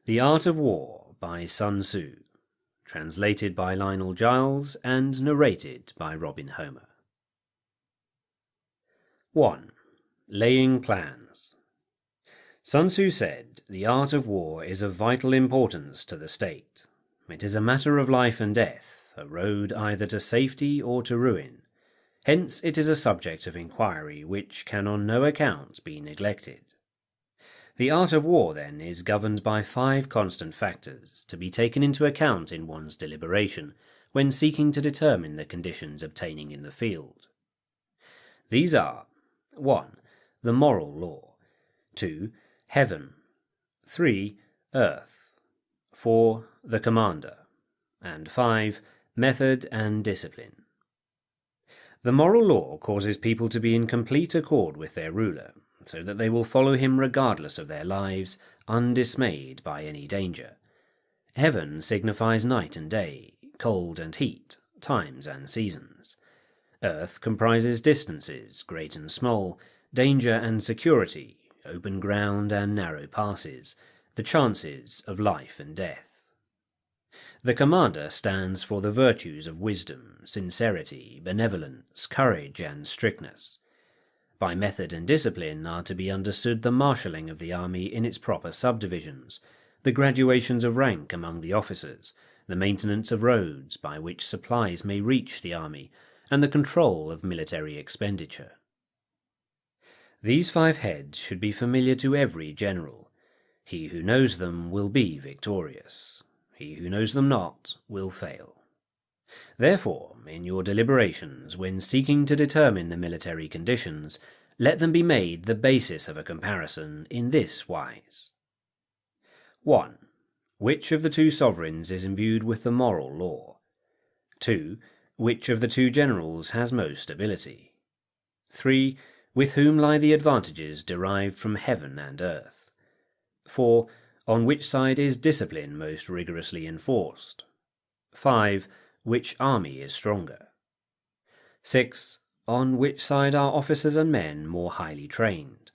The Art of War by Sunsu, translated by Lionel Giles and narrated by Robin Homer. 1. Laying Plans. Sunsu said, "The art of war is of vital importance to the state. It is a matter of life and death, a road either to safety or to ruin. Hence it is a subject of inquiry which can on no account be neglected. The art of war, then, is governed by 5 constant factors, to be taken into account in one's deliberation, when seeking to determine the conditions obtaining in the field. These are 1. The moral law, 2. Heaven, 3. Earth, 4. The commander, and 5. Method and discipline. The moral law causes people to be in complete accord with their ruler, so that they will follow him regardless of their lives, undismayed by any danger. Heaven signifies night and day, cold and heat, times and seasons. Earth comprises distances, great and small, danger and security, open ground and narrow passes, the chances of life and death. The commander stands for the virtues of wisdom, sincerity, benevolence, courage and strictness. By method and discipline are to be understood the marshalling of the army in its proper subdivisions, the graduations of rank among the officers, the maintenance of roads by which supplies may reach the army, and the control of military expenditure. These 5 heads should be familiar to every general. He who knows them will be victorious. He who knows them not will fail. Therefore, in your deliberations, when seeking to determine the military conditions, let them be made the basis of a comparison in this wise. 1. Which of the 2 sovereigns is imbued with the moral law? 2. Which of the 2 generals has most ability? 3. With whom lie the advantages derived from heaven and earth? 4. On which side is discipline most rigorously enforced? 5. Which army is stronger? 6. On which side are officers and men more highly trained?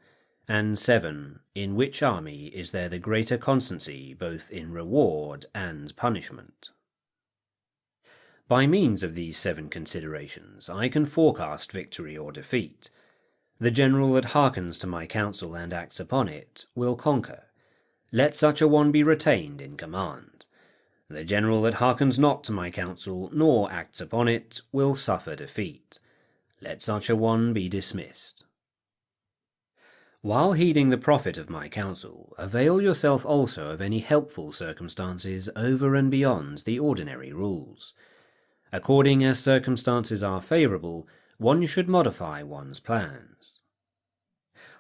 And 7. In which army is there the greater constancy both in reward and punishment? By means of these 7 considerations, I can forecast victory or defeat. The general that hearkens to my counsel and acts upon it will conquer. Let such a one be retained in command. The general that hearkens not to my counsel, nor acts upon it, will suffer defeat. Let such a one be dismissed. While heeding the profit of my counsel, avail yourself also of any helpful circumstances over and beyond the ordinary rules. According as circumstances are favourable, one should modify one's plans.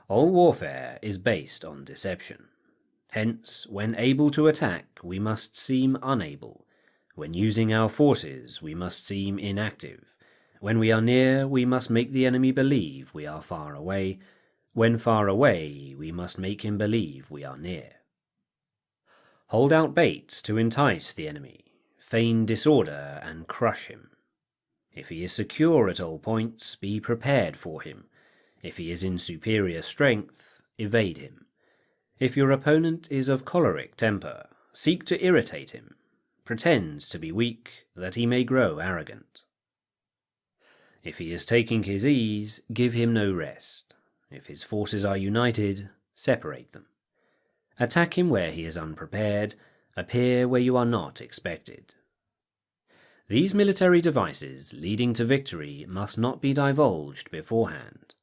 All warfare is based on deception. Hence, when able to attack, we must seem unable. When using our forces, we must seem inactive. When we are near, we must make the enemy believe we are far away. When far away, we must make him believe we are near. Hold out baits to entice the enemy. Feign disorder and crush him. If he is secure at all points, be prepared for him. If he is in superior strength, evade him. If your opponent is of choleric temper, seek to irritate him. Pretend to be weak, that he may grow arrogant. If he is taking his ease, give him no rest. If his forces are united, separate them. Attack him where he is unprepared, appear where you are not expected. These military devices leading to victory must not be divulged beforehand.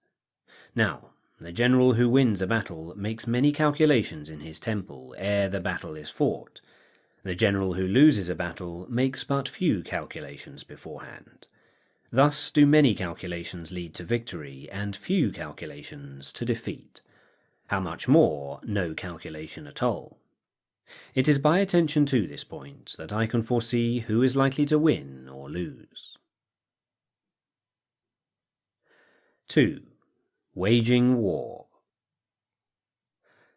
Now, the general who wins a battle makes many calculations in his temple ere the battle is fought. The general who loses a battle makes but few calculations beforehand. Thus do many calculations lead to victory, and few calculations to defeat. How much more, no calculation at all. It is by attention to this point that I can foresee who is likely to win or lose. 2. Waging war.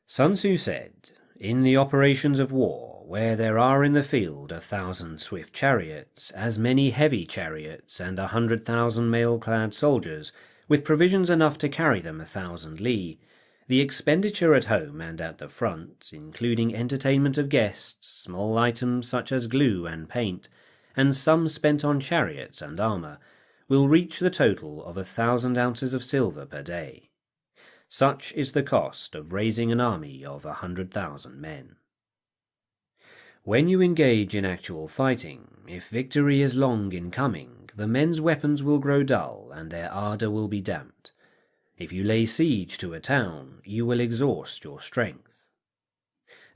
Sunsu said, "In the operations of war, where there are in the field 1,000 swift chariots, as many heavy chariots, and 100,000 mail-clad soldiers, with provisions enough to carry them 1,000 li, The expenditure at home and at the front, including entertainment of guests, small items such as glue and paint, and sums spent on chariots and armour, will reach the total of 1,000 ounces of silver per day. Such is the cost of raising an army of 100,000 men. When you engage in actual fighting, if victory is long in coming, the men's weapons will grow dull and their ardour will be damped. If you lay siege to a town, you will exhaust your strength.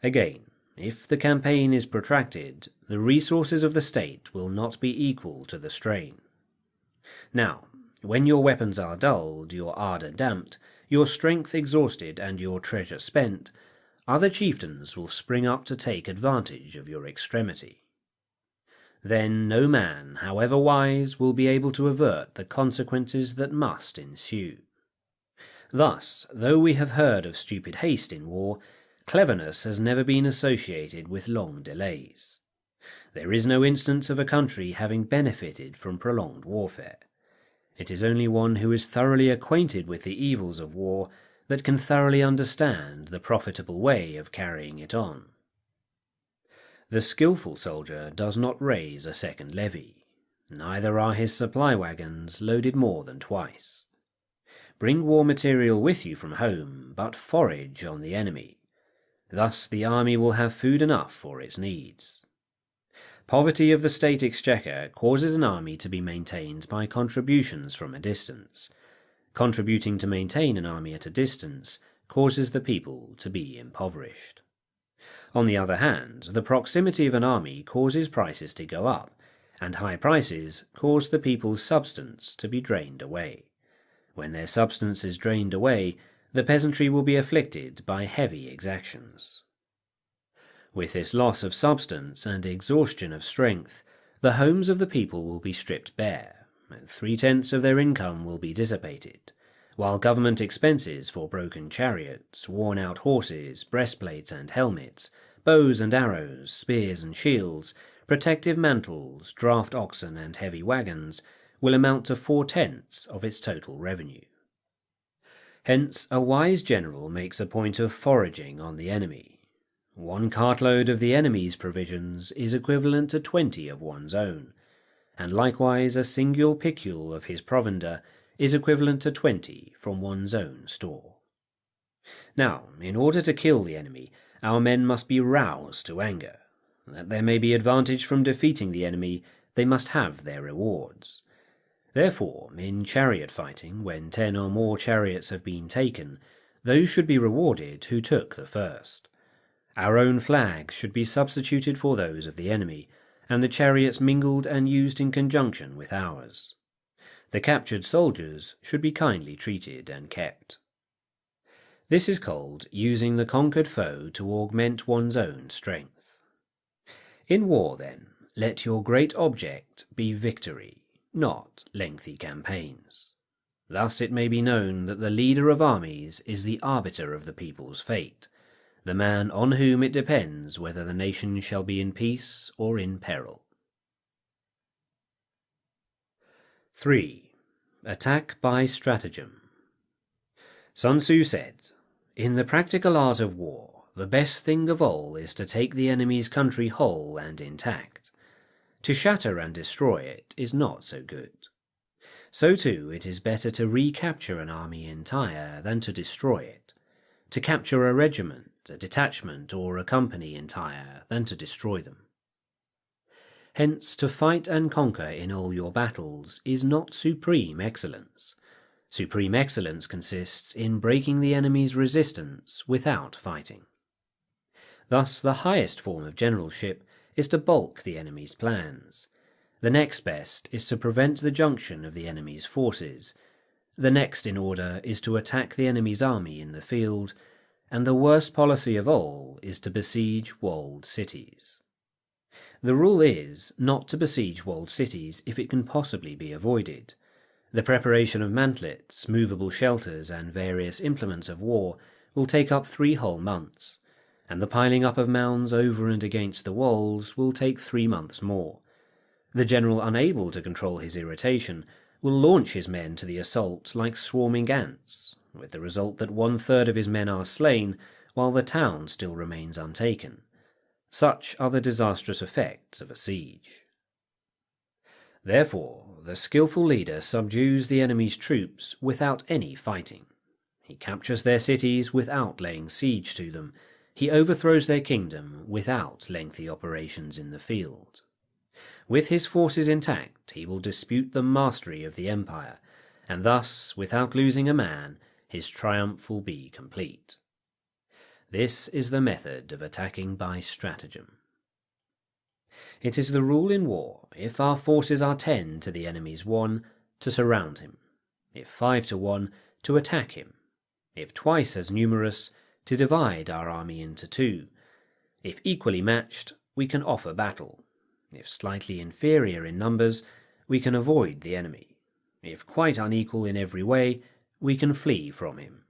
Again, if the campaign is protracted, the resources of the state will not be equal to the strain. Now, when your weapons are dulled, your ardour damped, your strength exhausted, and your treasure spent, other chieftains will spring up to take advantage of your extremity. Then no man, however wise, will be able to avert the consequences that must ensue. Thus, though we have heard of stupid haste in war, cleverness has never been associated with long delays. There is no instance of a country having benefited from prolonged warfare. It is only one who is thoroughly acquainted with the evils of war that can thoroughly understand the profitable way of carrying it on. The skilful soldier does not raise a second levy, neither are his supply wagons loaded more than twice. Bring war material with you from home, but forage on the enemy. Thus the army will have food enough for its needs. Poverty of the state exchequer causes an army to be maintained by contributions from a distance. Contributing to maintain an army at a distance causes the people to be impoverished. On the other hand, the proximity of an army causes prices to go up, and high prices cause the people's substance to be drained away. When their substance is drained away, the peasantry will be afflicted by heavy exactions. With this loss of substance and exhaustion of strength, the homes of the people will be stripped bare, and 3/10 of their income will be dissipated, while government expenses for broken chariots, worn-out horses, breastplates and helmets, bows and arrows, spears and shields, protective mantles, draft oxen and heavy wagons will amount to 4/10 of its total revenue. Hence, a wise general makes a point of foraging on the enemy. 1 cartload of the enemy's provisions is equivalent to 20 of one's own, and likewise a single picule of his provender is equivalent to 20 from one's own store. Now, in order to kill the enemy, our men must be roused to anger. That there may be advantage from defeating the enemy, they must have their rewards. Therefore, in chariot fighting, when 10 or more chariots have been taken, those should be rewarded who took the first. Our own flags should be substituted for those of the enemy, and the chariots mingled and used in conjunction with ours. The captured soldiers should be kindly treated and kept. This is called using the conquered foe to augment one's own strength. In war, then, let your great object be victory, not lengthy campaigns. Thus it may be known that the leader of armies is the arbiter of the people's fate, the man on whom it depends whether the nation shall be in peace or in peril. 3. Attack by stratagem. Sunsu said, "In the practical art of war, the best thing of all is to take the enemy's country whole and intact. To shatter and destroy it is not so good. So too it is better to recapture an army entire than to destroy it, to capture a regiment, a detachment, or a company entire than to destroy them. Hence, to fight and conquer in all your battles is not supreme excellence. Supreme excellence consists in breaking the enemy's resistance without fighting. Thus, the highest form of generalship is to balk the enemy's plans. The next best is to prevent the junction of the enemy's forces. The next in order is to attack the enemy's army in the field, and the worst policy of all is to besiege walled cities. The rule is not to besiege walled cities if it can possibly be avoided. The preparation of mantlets, movable shelters, and various implements of war will take up 3 whole months, and the piling up of mounds over and against the walls will take 3 months more. The general unable to control his irritation will launch his men to the assault like swarming ants, with the result that 1/3 of his men are slain, while the town still remains untaken. Such are the disastrous effects of a siege. Therefore, the skillful leader subdues the enemy's troops without any fighting. He captures their cities without laying siege to them. He overthrows their kingdom without lengthy operations in the field. With his forces intact, he will dispute the mastery of the empire, and thus, without losing a man, his triumph will be complete. This is the method of attacking by stratagem. It is the rule in war, if our forces are 10 to the enemy's 1, to surround him; if 5 to 1, to attack him; if twice as numerous, to divide our army into 2. If equally matched, we can offer battle; if slightly inferior in numbers, we can avoid the enemy; if quite unequal in every way, we can flee from him.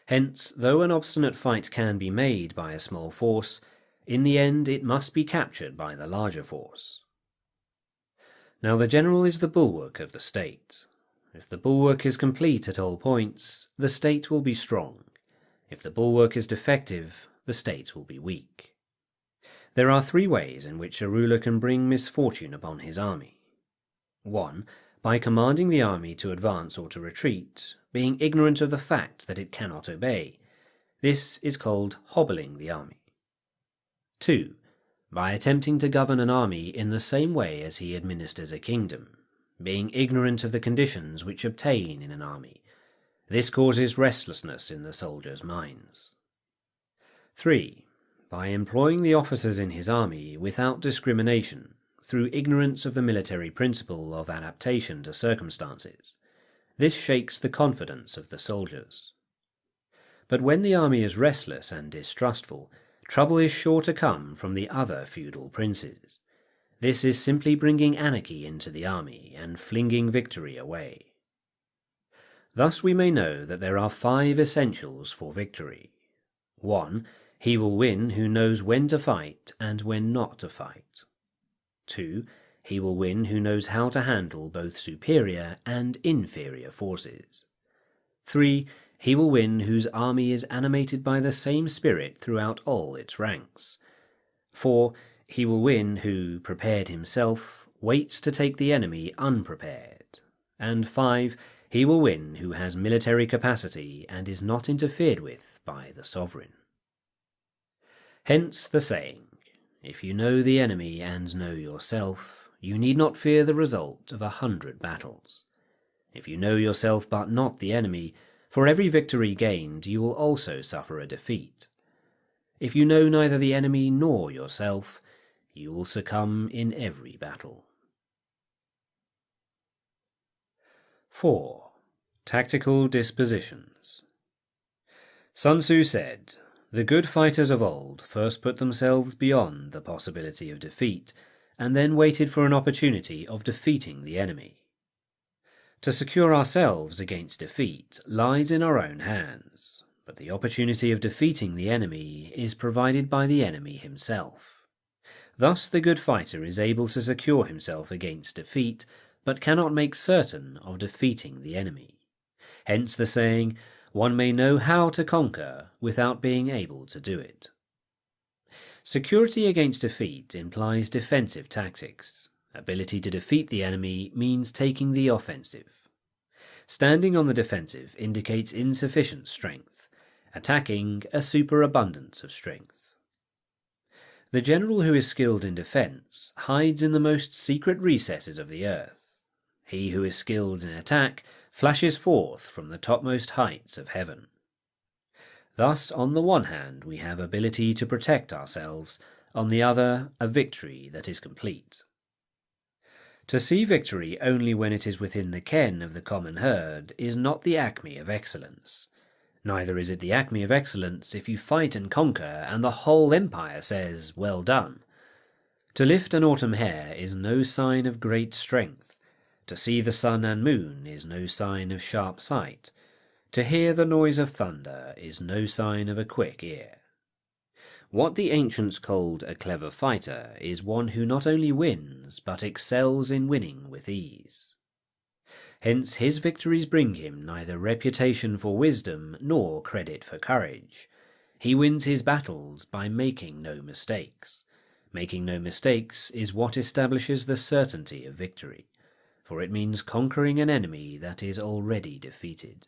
Hence, though an obstinate fight can be made by a small force, in the end it must be captured by the larger force. Now the general is the bulwark of the state. If the bulwark is complete at all points, the state will be strong. If the bulwark is defective, the state will be weak. There are 3 ways in which a ruler can bring misfortune upon his army. 1. By commanding the army to advance or to retreat, being ignorant of the fact that it cannot obey. This is called hobbling the army. 2. By attempting to govern an army in the same way as he administers a kingdom, being ignorant of the conditions which obtain in an army. This causes restlessness in the soldiers' minds. 3. By employing the officers in his army without discrimination, through ignorance of the military principle of adaptation to circumstances. This shakes the confidence of the soldiers. But when the army is restless and distrustful, trouble is sure to come from the other feudal princes. This is simply bringing anarchy into the army and flinging victory away. Thus we may know that there are 5 essentials for victory. 1. He will win who knows when to fight and when not to fight. 2. He will win who knows how to handle both superior and inferior forces. 3. He will win whose army is animated by the same spirit throughout all its ranks. 4. He will win who, prepared himself, waits to take the enemy unprepared. And 5. He will win who has military capacity and is not interfered with by the sovereign. Hence the saying, if you know the enemy and know yourself, you need not fear the result of 100 battles. If you know yourself but not the enemy, for every victory gained you will also suffer a defeat. If you know neither the enemy nor yourself, you will succumb in every battle. 4. Tactical dispositions. Sunsu said, "The good fighters of old first put themselves beyond the possibility of defeat, and then waited for an opportunity of defeating the enemy. To secure ourselves against defeat lies in our own hands, but the opportunity of defeating the enemy is provided by the enemy himself. Thus the good fighter is able to secure himself against defeat, but cannot make certain of defeating the enemy. Hence the saying, one may know how to conquer without being able to do it." Security against defeat implies defensive tactics. Ability to defeat the enemy means taking the offensive. Standing on the defensive indicates insufficient strength, attacking a superabundance of strength. The general who is skilled in defense hides in the most secret recesses of the earth. He who is skilled in attack flashes forth from the topmost heights of heaven. Thus, on the one hand, we have ability to protect ourselves, on the other, a victory that is complete. To see victory only when it is within the ken of the common herd is not the acme of excellence. Neither is it the acme of excellence if you fight and conquer and the whole empire says, "Well done." To lift an autumn hair is no sign of great strength. To see the sun and moon is no sign of sharp sight. To hear the noise of thunder is no sign of a quick ear. What the ancients called a clever fighter is one who not only wins, but excels in winning with ease. Hence his victories bring him neither reputation for wisdom nor credit for courage. He wins his battles by making no mistakes. Making no mistakes is what establishes the certainty of victory, for it means conquering an enemy that is already defeated.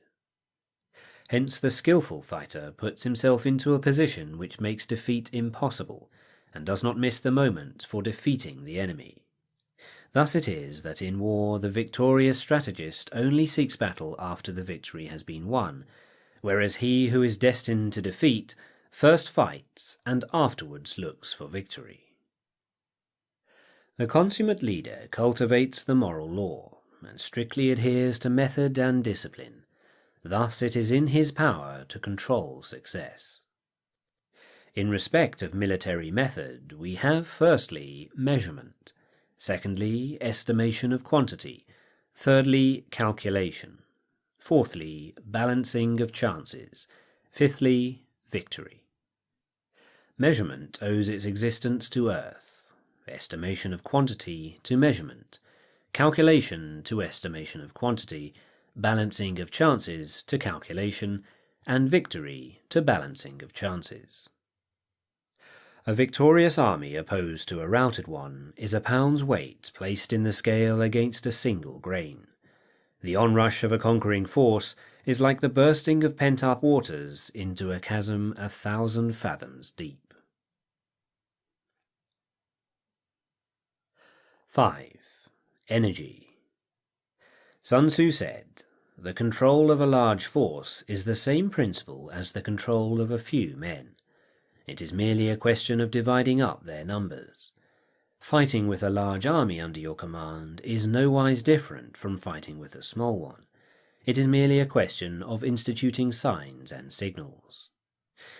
Hence the skillful fighter puts himself into a position which makes defeat impossible, and does not miss the moment for defeating the enemy. Thus it is that in war the victorious strategist only seeks battle after the victory has been won, whereas he who is destined to defeat first fights and afterwards looks for victory. The consummate leader cultivates the moral law, and strictly adheres to method and discipline. Thus it is in his power to control success. In respect of military method, we have firstly measurement, secondly estimation of quantity, thirdly calculation, fourthly balancing of chances, fifthly victory. Measurement owes its existence to earth, estimation of quantity to measurement, calculation to estimation of quantity, balancing of chances to calculation, and victory to balancing of chances. A victorious army opposed to a routed one is a pound's weight placed in the scale against a single grain. The onrush of a conquering force is like the bursting of pent-up waters into a chasm 1,000 fathoms deep. 5. Energy. Sunsu said, "The control of a large force is the same principle as the control of a few men. It is merely a question of dividing up their numbers. Fighting with a large army under your command is nowise different from fighting with a small one. It is merely a question of instituting signs and signals.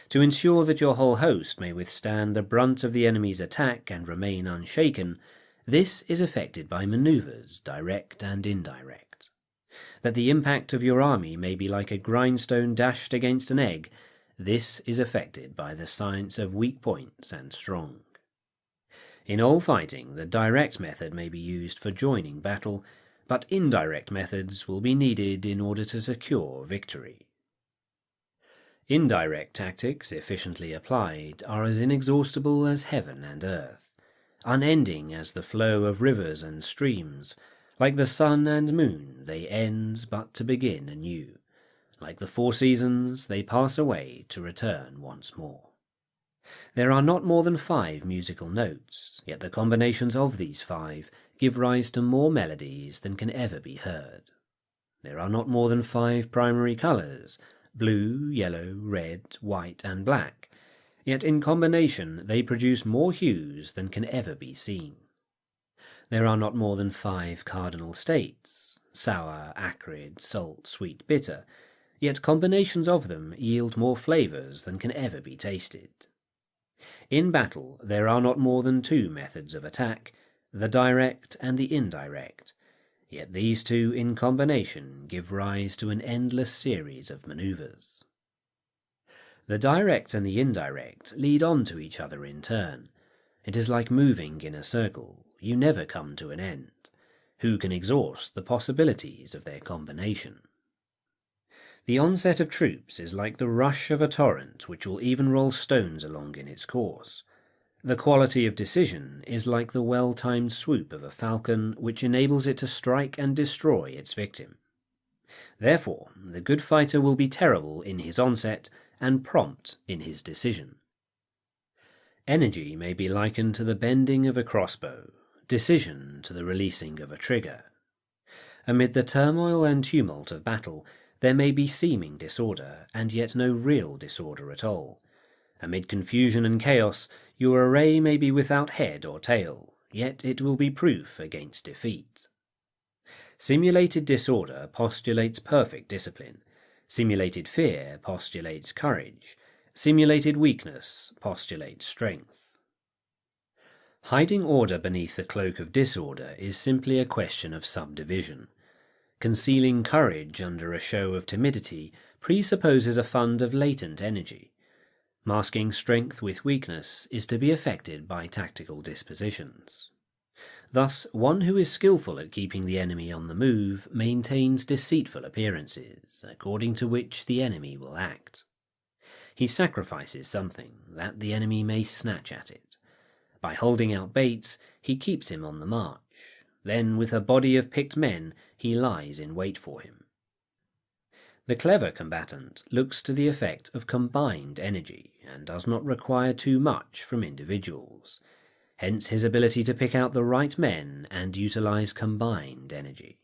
To ensure that your whole host may withstand the brunt of the enemy's attack and remain unshaken, this is effected by manoeuvres, direct and indirect. That the impact of your army may be like a grindstone dashed against an egg, this is effected by the science of weak points and strong. In all fighting, the direct method may be used for joining battle, but indirect methods will be needed in order to secure victory. Indirect tactics, efficiently applied, are as inexhaustible as heaven and earth, unending as the flow of rivers and streams. Like the sun and moon, they end but to begin anew. Like the 4 seasons, they pass away to return once more. There are not more than 5 musical notes, yet the combinations of these 5 give rise to more melodies than can ever be heard. There are not more than 5 primary colours, blue, yellow, red, white, and black, yet in combination they produce more hues than can ever be seen. There are not more than 5 cardinal states, sour, acrid, salt, sweet, bitter, yet combinations of them yield more flavours than can ever be tasted. In battle there are not more than 2 methods of attack, the direct and the indirect, yet these 2 in combination give rise to an endless series of manoeuvres. The direct and the indirect lead on to each other in turn. It is like moving in a circle, you never come to an end. Who can exhaust the possibilities of their combination? The onset of troops is like the rush of a torrent which will even roll stones along in its course. The quality of decision is like the well-timed swoop of a falcon which enables it to strike and destroy its victim. Therefore, the good fighter will be terrible in his onset and prompt in his decision. Energy may be likened to the bending of a crossbow, decision to the releasing of a trigger. Amid the turmoil and tumult of battle, there may be seeming disorder, and yet no real disorder at all. Amid confusion and chaos, your array may be without head or tail, yet it will be proof against defeat. Simulated disorder postulates perfect discipline. Simulated fear postulates courage. Simulated weakness postulates strength. Hiding order beneath the cloak of disorder is simply a question of subdivision. Concealing courage under a show of timidity presupposes a fund of latent energy. Masking strength with weakness is to be effected by tactical dispositions. Thus, one who is skillful at keeping the enemy on the move maintains deceitful appearances, according to which the enemy will act. He sacrifices something, that the enemy may snatch at it. By holding out baits, he keeps him on the march. Then, with a body of picked men, he lies in wait for him. The clever combatant looks to the effect of combined energy, and does not require too much from individuals. Hence his ability to pick out the right men and utilize combined energy.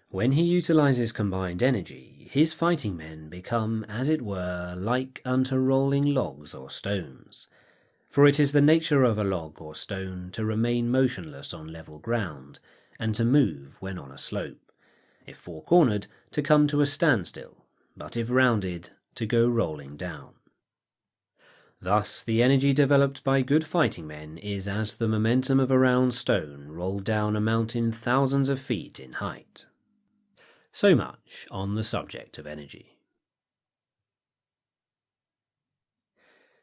When he utilizes combined energy, his fighting men become, as it were, like unto rolling logs or stones. For it is the nature of a log or stone to remain motionless on level ground, and to move when on a slope, if four-cornered, to come to a standstill, but if rounded, to go rolling down. Thus, the energy developed by good fighting men is as the momentum of a round stone rolled down a mountain thousands of feet in height. So much on the subject of energy.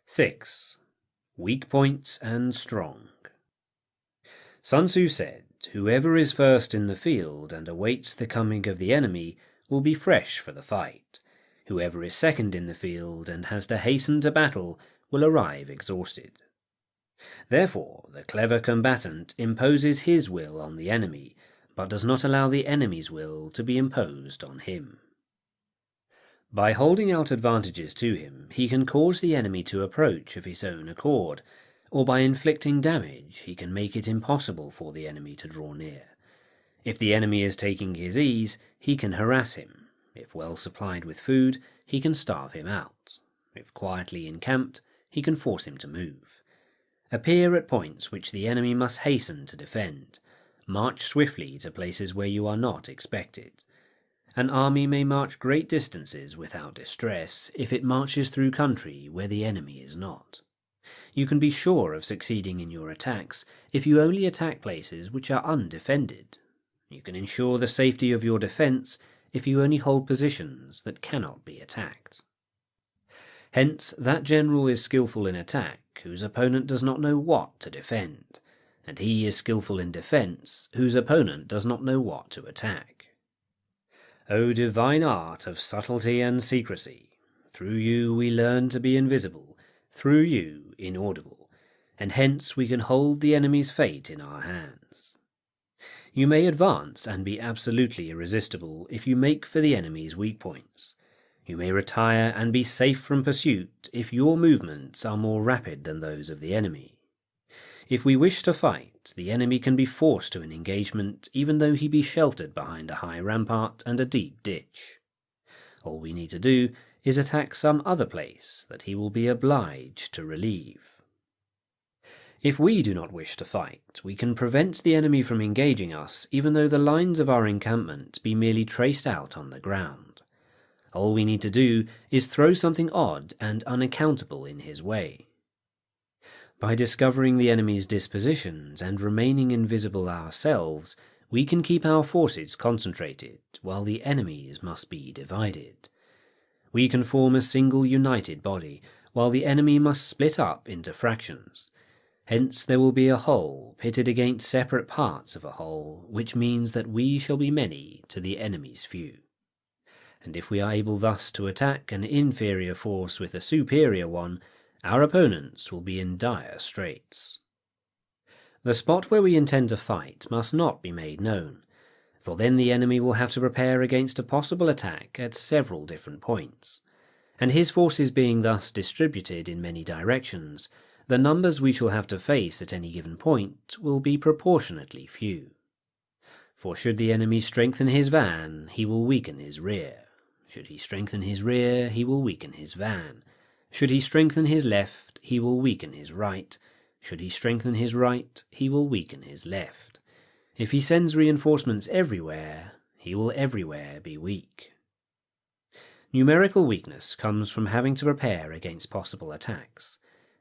6. Weak points and strong. Sunsu said, "Whoever is first in the field and awaits the coming of the enemy will be fresh for the fight. Whoever is second in the field and has to hasten to battle will arrive exhausted." Therefore, the clever combatant imposes his will on the enemy, but does not allow the enemy's will to be imposed on him. By holding out advantages to him, he can cause the enemy to approach of his own accord, or by inflicting damage he can make it impossible for the enemy to draw near. If the enemy is taking his ease, he can harass him. If well supplied with food, he can starve him out. If quietly encamped, he can force him to move. Appear at points which the enemy must hasten to defend. March swiftly to places where you are not expected. An army may march great distances without distress if it marches through country where the enemy is not. You can be sure of succeeding in your attacks if you only attack places which are undefended. You can ensure the safety of your defence if you only hold positions that cannot be attacked. Hence, that general is skilful in attack whose opponent does not know what to defend, and he is skilful in defence whose opponent does not know what to attack. O divine art of subtlety and secrecy! Through you we learn to be invisible, through you inaudible, and hence we can hold the enemy's fate in our hands. You may advance and be absolutely irresistible if you make for the enemy's weak points. You may retire and be safe from pursuit if your movements are more rapid than those of the enemy. If we wish to fight, the enemy can be forced to an engagement even though he be sheltered behind a high rampart and a deep ditch. All we need to do is attack some other place that he will be obliged to relieve. If we do not wish to fight, we can prevent the enemy from engaging us even though the lines of our encampment be merely traced out on the ground. All we need to do is throw something odd and unaccountable in his way. By discovering the enemy's dispositions and remaining invisible ourselves, we can keep our forces concentrated while the enemy's must be divided. We can form a single united body while the enemy must split up into fractions. Hence there will be a whole pitted against separate parts of a whole, which means that we shall be many to the enemy's few. And if we are able thus to attack an inferior force with a superior one, our opponents will be in dire straits. The spot where we intend to fight must not be made known, for then the enemy will have to prepare against a possible attack at several different points, and his forces being thus distributed in many directions, the numbers we shall have to face at any given point will be proportionately few. For should the enemy strengthen his van, he will weaken his rear. Should he strengthen his rear, he will weaken his van. Should he strengthen his left, he will weaken his right. Should he strengthen his right, he will weaken his left. If he sends reinforcements everywhere, he will everywhere be weak. Numerical weakness comes from having to prepare against possible attacks.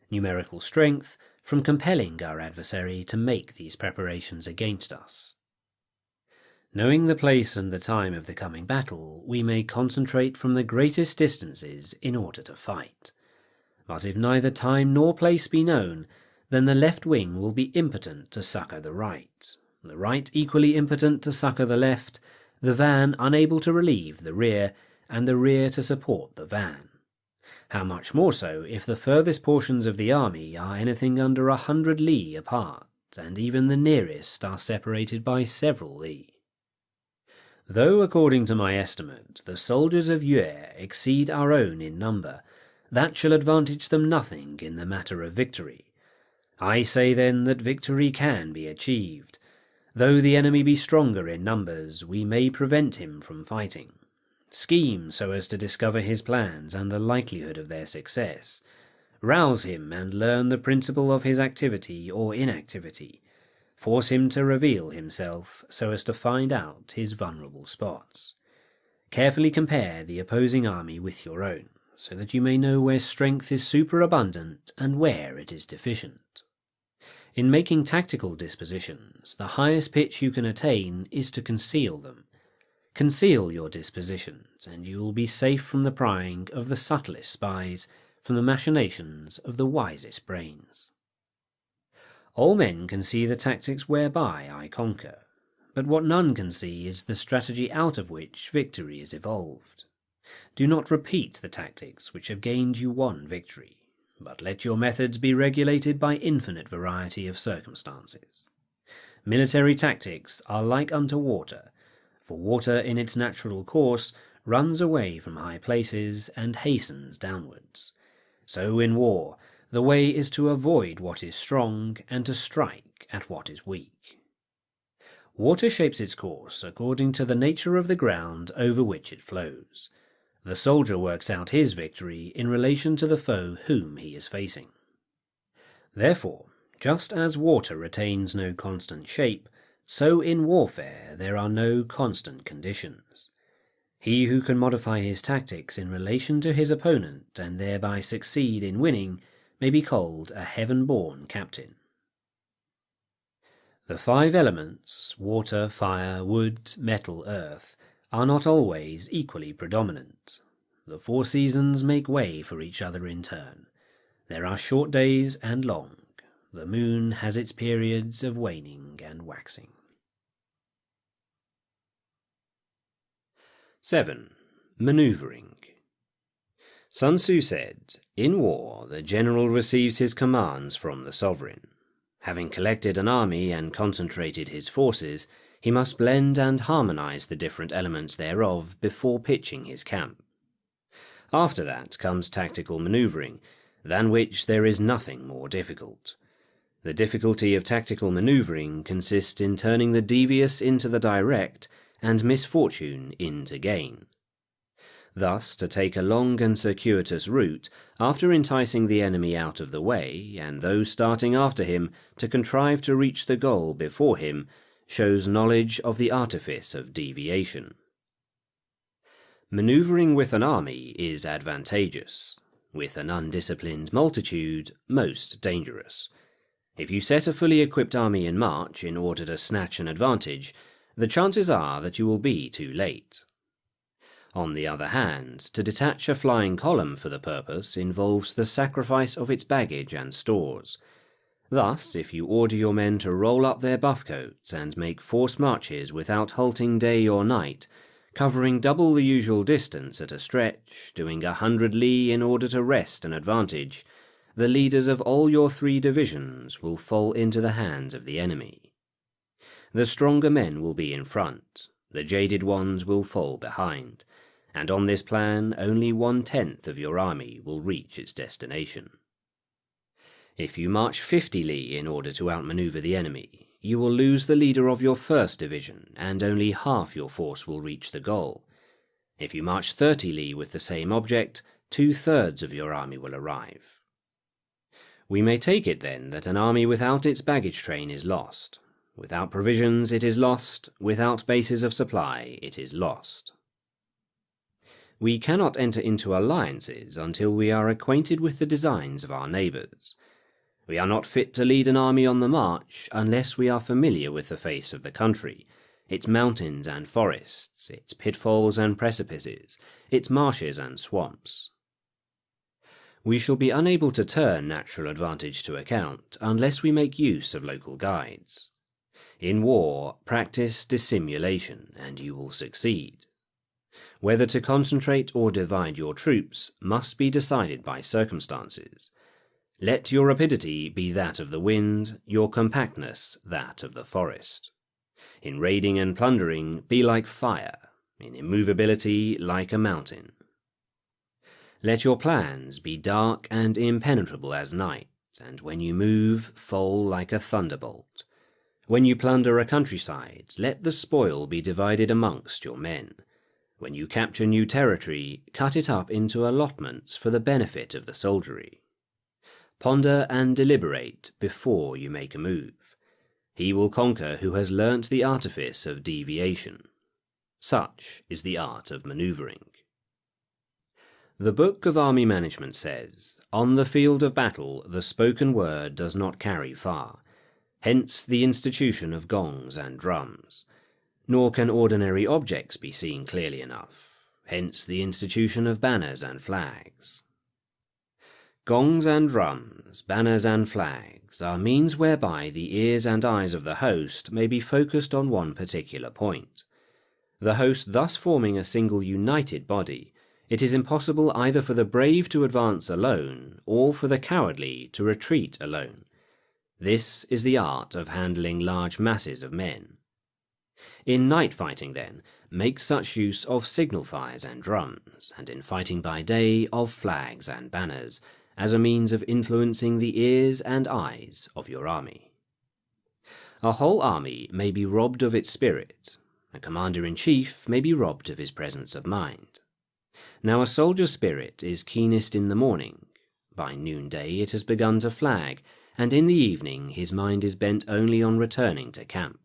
Numerical strength from compelling our adversary to make these preparations against us. Knowing the place and the time of the coming battle, we may concentrate from the greatest distances in order to fight. But if neither time nor place be known, then the left wing will be impotent to succour the right equally impotent to succour the left, the van unable to relieve the rear, and the rear to support the van. How much more so if the furthest portions of the army are anything under 100 li apart, and even the nearest are separated by several li. Though, according to my estimate, the soldiers of Yue exceed our own in number, that shall advantage them nothing in the matter of victory. I say then that victory can be achieved. Though the enemy be stronger in numbers, we may prevent him from fighting. Scheme so as to discover his plans and the likelihood of their success. Rouse him and learn the principle of his activity or inactivity. Force him to reveal himself so as to find out his vulnerable spots. Carefully compare the opposing army with your own, so that you may know where strength is superabundant and where it is deficient. In making tactical dispositions, the highest pitch you can attain is to conceal them. Conceal your dispositions, and you will be safe from the prying of the subtlest spies, from the machinations of the wisest brains. All men can see the tactics whereby I conquer, but what none can see is the strategy out of which victory is evolved. Do not repeat the tactics which have gained you one victory, but let your methods be regulated by infinite variety of circumstances. Military tactics are like unto water, for water in its natural course runs away from high places and hastens downwards. So in war, the way is to avoid what is strong and to strike at what is weak. Water shapes its course according to the nature of the ground over which it flows. The soldier works out his victory in relation to the foe whom he is facing. Therefore, just as water retains no constant shape, so in warfare there are no constant conditions. He who can modify his tactics in relation to his opponent and thereby succeed in winning may be called a heaven-born captain. The 5 elements, water, fire, wood, metal, earth, are not always equally predominant. The 4 seasons make way for each other in turn. There are short days and long. The moon has its periods of waning and waxing. 7. Manoeuvring. Sunsu said, "In war, the general receives his commands from the sovereign. Having collected an army and concentrated his forces, he must blend and harmonize the different elements thereof before pitching his camp. After that comes tactical manoeuvring, than which there is nothing more difficult. The difficulty of tactical manoeuvring consists in turning the devious into the direct, and misfortune into gain. Thus, to take a long and circuitous route, after enticing the enemy out of the way, and those starting after him to contrive to reach the goal before him, shows knowledge of the artifice of deviation. Manoeuvring with an army is advantageous. With an undisciplined multitude, most dangerous. If you set a fully equipped army in march in order to snatch an advantage, the chances are that you will be too late. On the other hand, to detach a flying column for the purpose involves the sacrifice of its baggage and stores. Thus, if you order your men to roll up their buff coats and make forced marches without halting day or night, covering double the usual distance at a stretch, doing 100 li in order to wrest an advantage, the leaders of all your 3 divisions will fall into the hands of the enemy. The stronger men will be in front, the jaded ones will fall behind, and on this plan only 1/10 of your army will reach its destination. If you march 50 li in order to outmaneuver the enemy, you will lose the leader of your 1st division, and only half your force will reach the goal. If you march 30 li with the same object, 2/3 of your army will arrive. We may take it then that an army without its baggage train is lost. Without provisions it is lost, without bases of supply it is lost. We cannot enter into alliances until we are acquainted with the designs of our neighbours. We are not fit to lead an army on the march unless we are familiar with the face of the country, its mountains and forests, its pitfalls and precipices, its marshes and swamps. We shall be unable to turn natural advantage to account unless we make use of local guides. In war, practice dissimulation, and you will succeed. Whether to concentrate or divide your troops must be decided by circumstances. Let your rapidity be that of the wind, your compactness that of the forest. In raiding and plundering, be like fire, in immovability like a mountain. Let your plans be dark and impenetrable as night, and when you move, fall like a thunderbolt. When you plunder a countryside, let the spoil be divided amongst your men. When you capture new territory, cut it up into allotments for the benefit of the soldiery. Ponder and deliberate before you make a move. He will conquer who has learnt the artifice of deviation. Such is the art of manoeuvring. The Book of Army Management says, "On the field of battle the spoken word does not carry far, hence the institution of gongs and drums. Nor can ordinary objects be seen clearly enough, hence the institution of banners and flags." Gongs and drums, banners and flags are means whereby the ears and eyes of the host may be focused on one particular point. The host thus forming a single united body, it is impossible either for the brave to advance alone or for the cowardly to retreat alone. This is the art of handling large masses of men. In night fighting, then, make such use of signal fires and drums, and in fighting by day of flags and banners, as a means of influencing the ears and eyes of your army. A whole army may be robbed of its spirit. A commander-in-chief may be robbed of his presence of mind. Now a soldier's spirit is keenest in the morning. By noonday it has begun to flag, and in the evening his mind is bent only on returning to camp.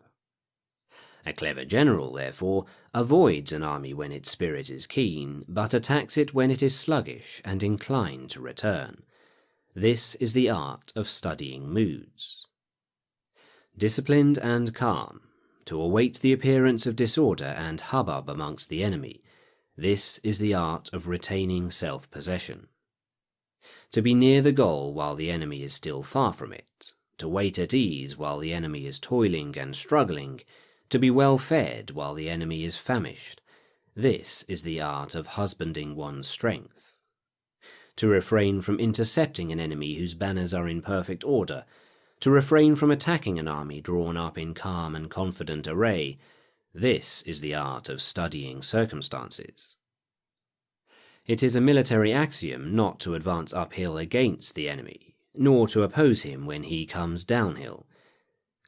A clever general, therefore, avoids an army when its spirit is keen, but attacks it when it is sluggish and inclined to return. This is the art of studying moods. Disciplined and calm, to await the appearance of disorder and hubbub amongst the enemy, this is the art of retaining self-possession. To be near the goal while the enemy is still far from it, to wait at ease while the enemy is toiling and struggling, to be well fed while the enemy is famished, this is the art of husbanding one's strength. To refrain from intercepting an enemy whose banners are in perfect order, to refrain from attacking an army drawn up in calm and confident array, this is the art of studying circumstances. It is a military axiom not to advance uphill against the enemy, nor to oppose him when he comes downhill.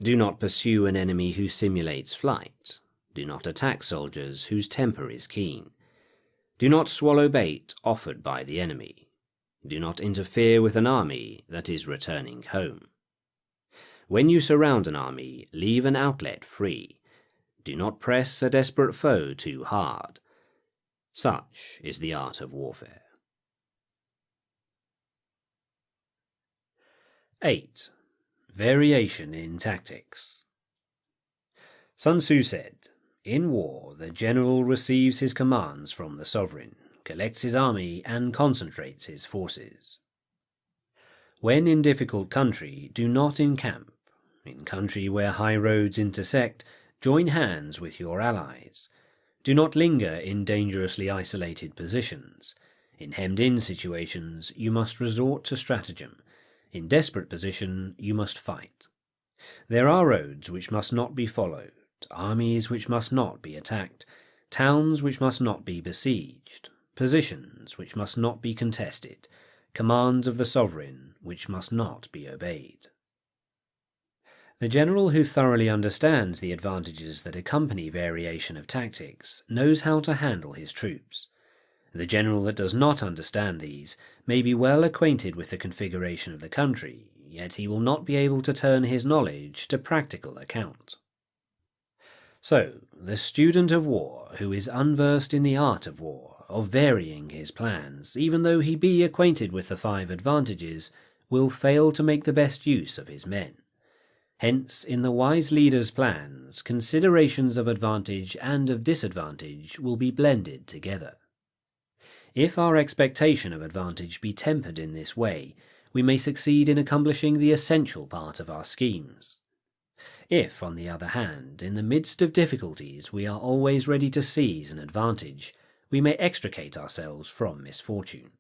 Do not pursue an enemy who simulates flight. Do not attack soldiers whose temper is keen. Do not swallow bait offered by the enemy. Do not interfere with an army that is returning home. When you surround an army, leave an outlet free. Do not press a desperate foe too hard. Such is the art of warfare. 8. Variation in tactics. Sunsu said, "In war, the general receives his commands from the sovereign, collects his army, and concentrates his forces. When in difficult country, do not encamp. In country where high roads intersect, join hands with your allies. Do not linger in dangerously isolated positions. In hemmed-in situations, you must resort to stratagem. In desperate position, you must fight. There are roads which must not be followed, armies which must not be attacked, towns which must not be besieged, positions which must not be contested, commands of the sovereign which must not be obeyed." The general who thoroughly understands the advantages that accompany variation of tactics knows how to handle his troops. The general that does not understand these may be well acquainted with the configuration of the country, yet he will not be able to turn his knowledge to practical account. So, the student of war, who is unversed in the art of war, of varying his plans, even though he be acquainted with the 5 advantages, will fail to make the best use of his men. Hence, in the wise leader's plans, considerations of advantage and of disadvantage will be blended together. If our expectation of advantage be tempered in this way, we may succeed in accomplishing the essential part of our schemes. If, on the other hand, in the midst of difficulties we are always ready to seize an advantage, we may extricate ourselves from misfortune.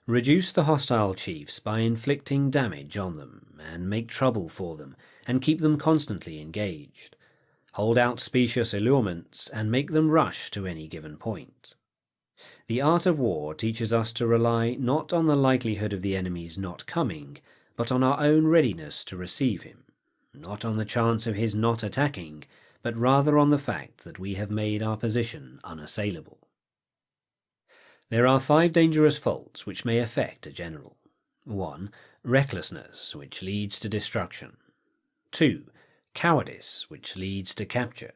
Reduce the hostile chiefs by inflicting damage on them, and make trouble for them, and keep them constantly engaged. Hold out specious allurements, and make them rush to any given point. The art of war teaches us to rely not on the likelihood of the enemy's not coming, but on our own readiness to receive him, not on the chance of his not attacking, but rather on the fact that we have made our position unassailable. There are 5 dangerous faults which may affect a general. 1. Recklessness, which leads to destruction. 2. Cowardice, which leads to capture.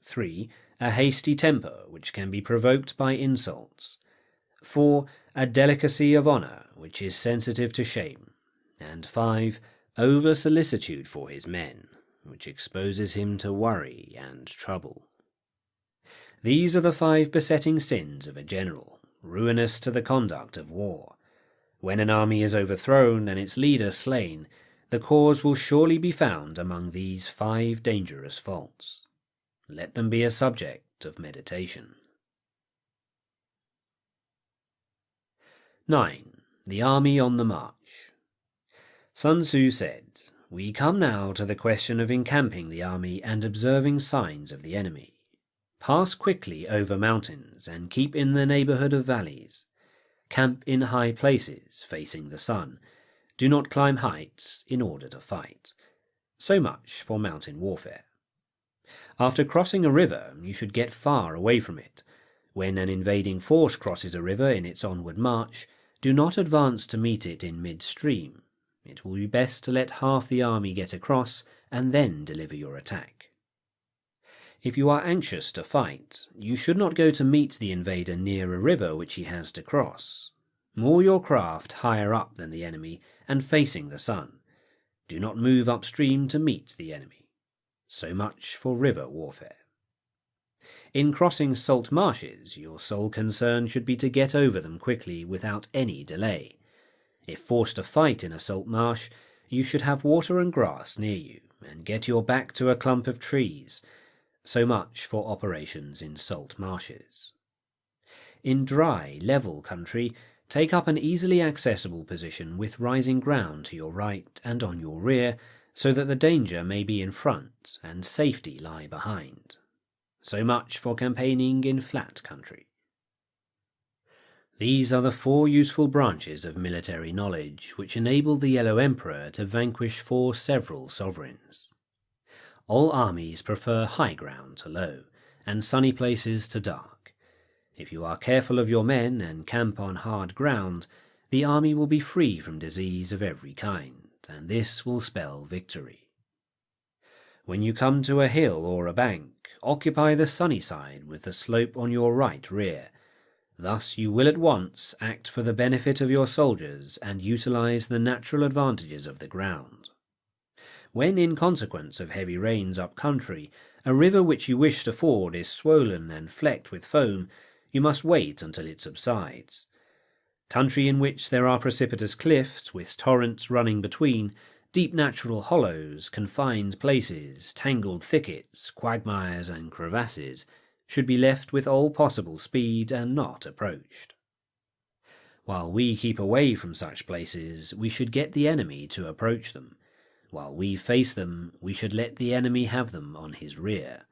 3. A hasty temper, which can be provoked by insults. 4. A delicacy of honour, which is sensitive to shame. And 5. Over-solicitude for his men, which exposes him to worry and trouble. These are the 5 besetting sins of a general, ruinous to the conduct of war. When an army is overthrown and its leader slain, the cause will surely be found among these 5 dangerous faults. Let them be a subject of meditation. 9. The Army on the March. Sunsu said, "We come now to the question of encamping the army and observing signs of the enemy. Pass quickly over mountains and keep in the neighbourhood of valleys. Camp in high places, facing the sun. Do not climb heights in order to fight." So much for mountain warfare. After crossing a river, you should get far away from it. When an invading force crosses a river in its onward march, do not advance to meet it in midstream. It will be best to let half the army get across and then deliver your attack. If you are anxious to fight, you should not go to meet the invader near a river which he has to cross. Moor your craft higher up than the enemy and facing the sun. Do not move upstream to meet the enemy. So much for river warfare. In crossing salt marshes, your sole concern should be to get over them quickly without any delay. If forced to fight in a salt marsh, you should have water and grass near you, and get your back to a clump of trees. So much for operations in salt marshes. In dry, level country, take up an easily accessible position with rising ground to your right and on your rear, so that the danger may be in front and safety lie behind. So much for campaigning in flat country. These are the 4 useful branches of military knowledge which enabled the Yellow Emperor to vanquish 4 several sovereigns. All armies prefer high ground to low, and sunny places to dark. If you are careful of your men and camp on hard ground, the army will be free from disease of every kind, and this will spell victory. When you come to a hill or a bank, occupy the sunny side with the slope on your right rear. Thus you will at once act for the benefit of your soldiers and utilize the natural advantages of the ground. When, in consequence of heavy rains up country, a river which you wish to ford is swollen and flecked with foam, you must wait until it subsides. Country in which there are precipitous cliffs with torrents running between, deep natural hollows, confined places, tangled thickets, quagmires and crevasses, should be left with all possible speed and not approached. While we keep away from such places, we should get the enemy to approach them. While we face them, we should let the enemy have them on his rear.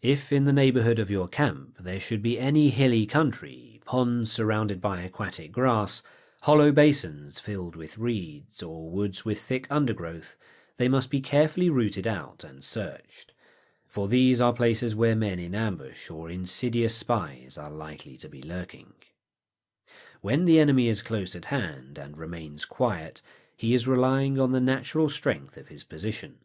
If in the neighbourhood of your camp there should be any hilly country, ponds surrounded by aquatic grass, hollow basins filled with reeds, or woods with thick undergrowth, they must be carefully rooted out and searched, for these are places where men in ambush or insidious spies are likely to be lurking. When the enemy is close at hand and remains quiet, he is relying on the natural strength of his position.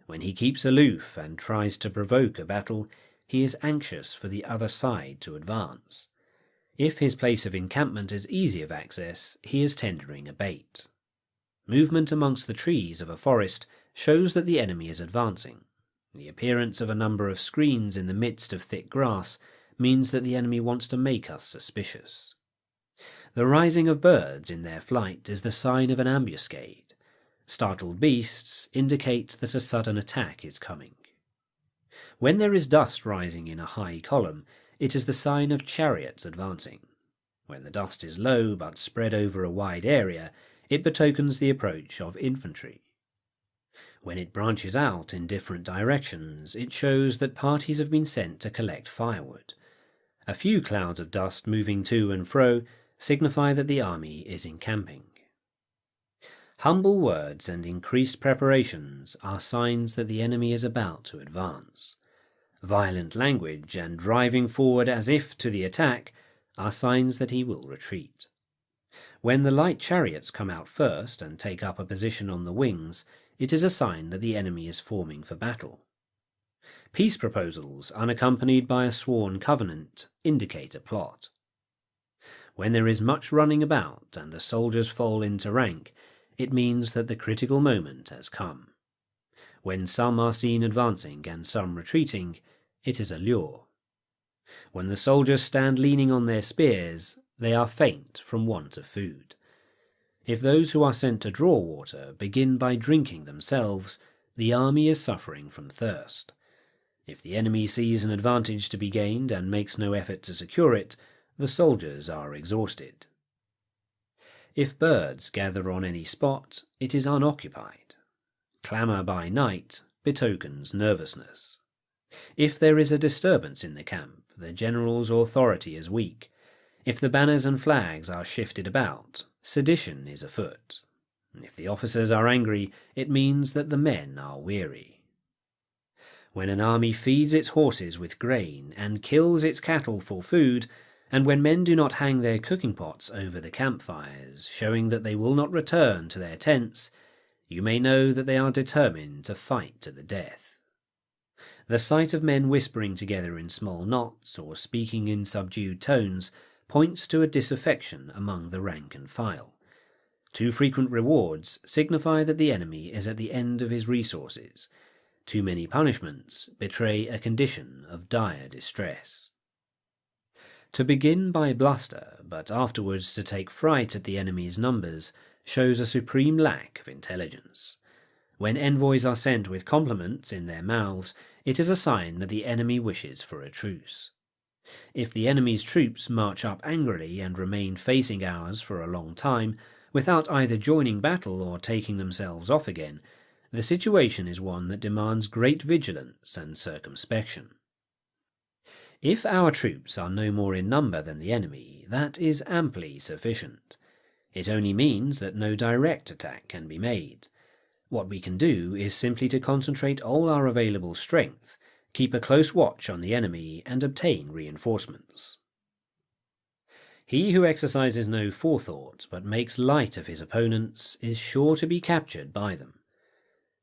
When he keeps aloof and tries to provoke a battle, he is anxious for the other side to advance. If his place of encampment is easy of access, he is tendering a bait. Movement amongst the trees of a forest shows that the enemy is advancing. The appearance of a number of screens in the midst of thick grass means that the enemy wants to make us suspicious. The rising of birds in their flight is the sign of an ambuscade. Startled beasts indicate that a sudden attack is coming. When there is dust rising in a high column, it is the sign of chariots advancing. When the dust is low but spread over a wide area, it betokens the approach of infantry. When it branches out in different directions, it shows that parties have been sent to collect firewood. A few clouds of dust moving to and fro signify that the army is encamping. Humble words and increased preparations are signs that the enemy is about to advance. Violent language and driving forward as if to the attack are signs that he will retreat. When the light chariots come out first and take up a position on the wings, it is a sign that the enemy is forming for battle. Peace proposals unaccompanied by a sworn covenant indicate a plot. When there is much running about and the soldiers fall into rank, it means that the critical moment has come. When some are seen advancing and some retreating, it is a lure. When the soldiers stand leaning on their spears, they are faint from want of food. If those who are sent to draw water begin by drinking themselves, the army is suffering from thirst. If the enemy sees an advantage to be gained and makes no effort to secure it, the soldiers are exhausted. If birds gather on any spot, it is unoccupied. Clamour by night betokens nervousness. If there is a disturbance in the camp, the general's authority is weak. If the banners and flags are shifted about, sedition is afoot. If the officers are angry, it means that the men are weary. When an army feeds its horses with grain and kills its cattle for food, and when men do not hang their cooking pots over the campfires, showing that they will not return to their tents, you may know that they are determined to fight to the death. The sight of men whispering together in small knots or speaking in subdued tones points to a disaffection among the rank and file. Too frequent rewards signify that the enemy is at the end of his resources. Too many punishments betray a condition of dire distress. To begin by bluster, but afterwards to take fright at the enemy's numbers, shows a supreme lack of intelligence. When envoys are sent with compliments in their mouths, it is a sign that the enemy wishes for a truce. If the enemy's troops march up angrily and remain facing ours for a long time, without either joining battle or taking themselves off again, the situation is one that demands great vigilance and circumspection. If our troops are no more in number than the enemy, that is amply sufficient. It only means that no direct attack can be made. What we can do is simply to concentrate all our available strength, keep a close watch on the enemy, and obtain reinforcements. He who exercises no forethought but makes light of his opponents is sure to be captured by them.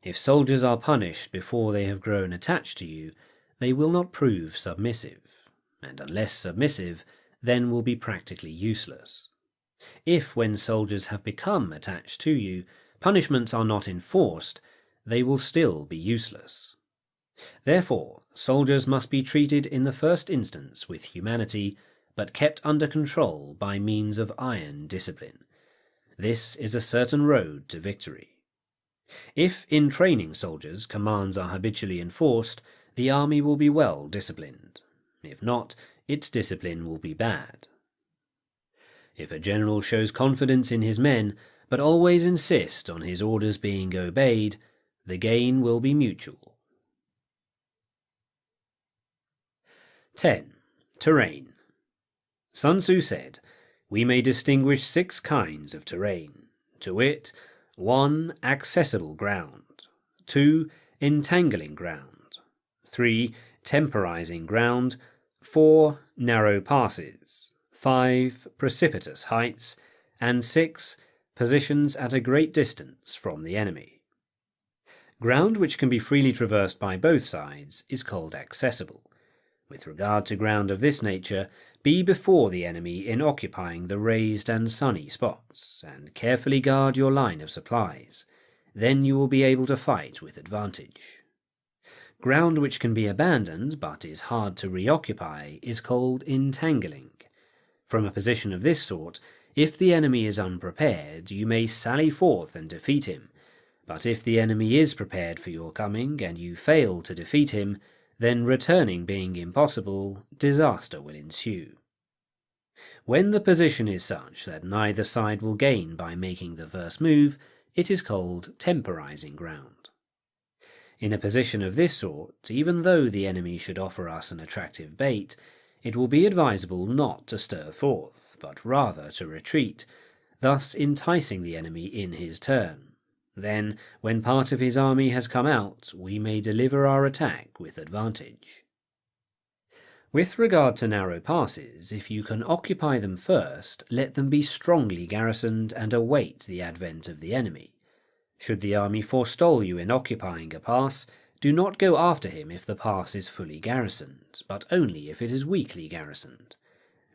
If soldiers are punished before they have grown attached to you, they will not prove submissive, and unless submissive, then will be practically useless. If, when soldiers have become attached to you, punishments are not enforced, they will still be useless. Therefore, soldiers must be treated in the first instance with humanity, but kept under control by means of iron discipline. This is a certain road to victory. If in training soldiers commands are habitually enforced, the army will be well disciplined. If not, its discipline will be bad. If a general shows confidence in his men, but always insists on his orders being obeyed, the gain will be mutual. 10. Terrain. Sunsu said, "We may distinguish 6 kinds of terrain, to wit, 1. Accessible ground, 2. Entangling ground, 3. Temporizing ground, 4. Narrow passes, 5. Precipitous heights, and 6. Positions at a great distance from the enemy. Ground which can be freely traversed by both sides is called accessible. With regard to ground of this nature, be before the enemy in occupying the raised and sunny spots, and carefully guard your line of supplies. Then you will be able to fight with advantage. Ground which can be abandoned but is hard to reoccupy is called entangling. From a position of this sort, if the enemy is unprepared, you may sally forth and defeat him, but if the enemy is prepared for your coming and you fail to defeat him, then returning being impossible, disaster will ensue. When the position is such that neither side will gain by making the first move, it is called temporizing ground. In a position of this sort, even though the enemy should offer us an attractive bait, it will be advisable not to stir forth, but rather to retreat, thus enticing the enemy in his turn. Then, when part of his army has come out, we may deliver our attack with advantage. With regard to narrow passes, if you can occupy them first, let them be strongly garrisoned and await the advent of the enemy. Should the army forestall you in occupying a pass, do not go after him if the pass is fully garrisoned, but only if it is weakly garrisoned.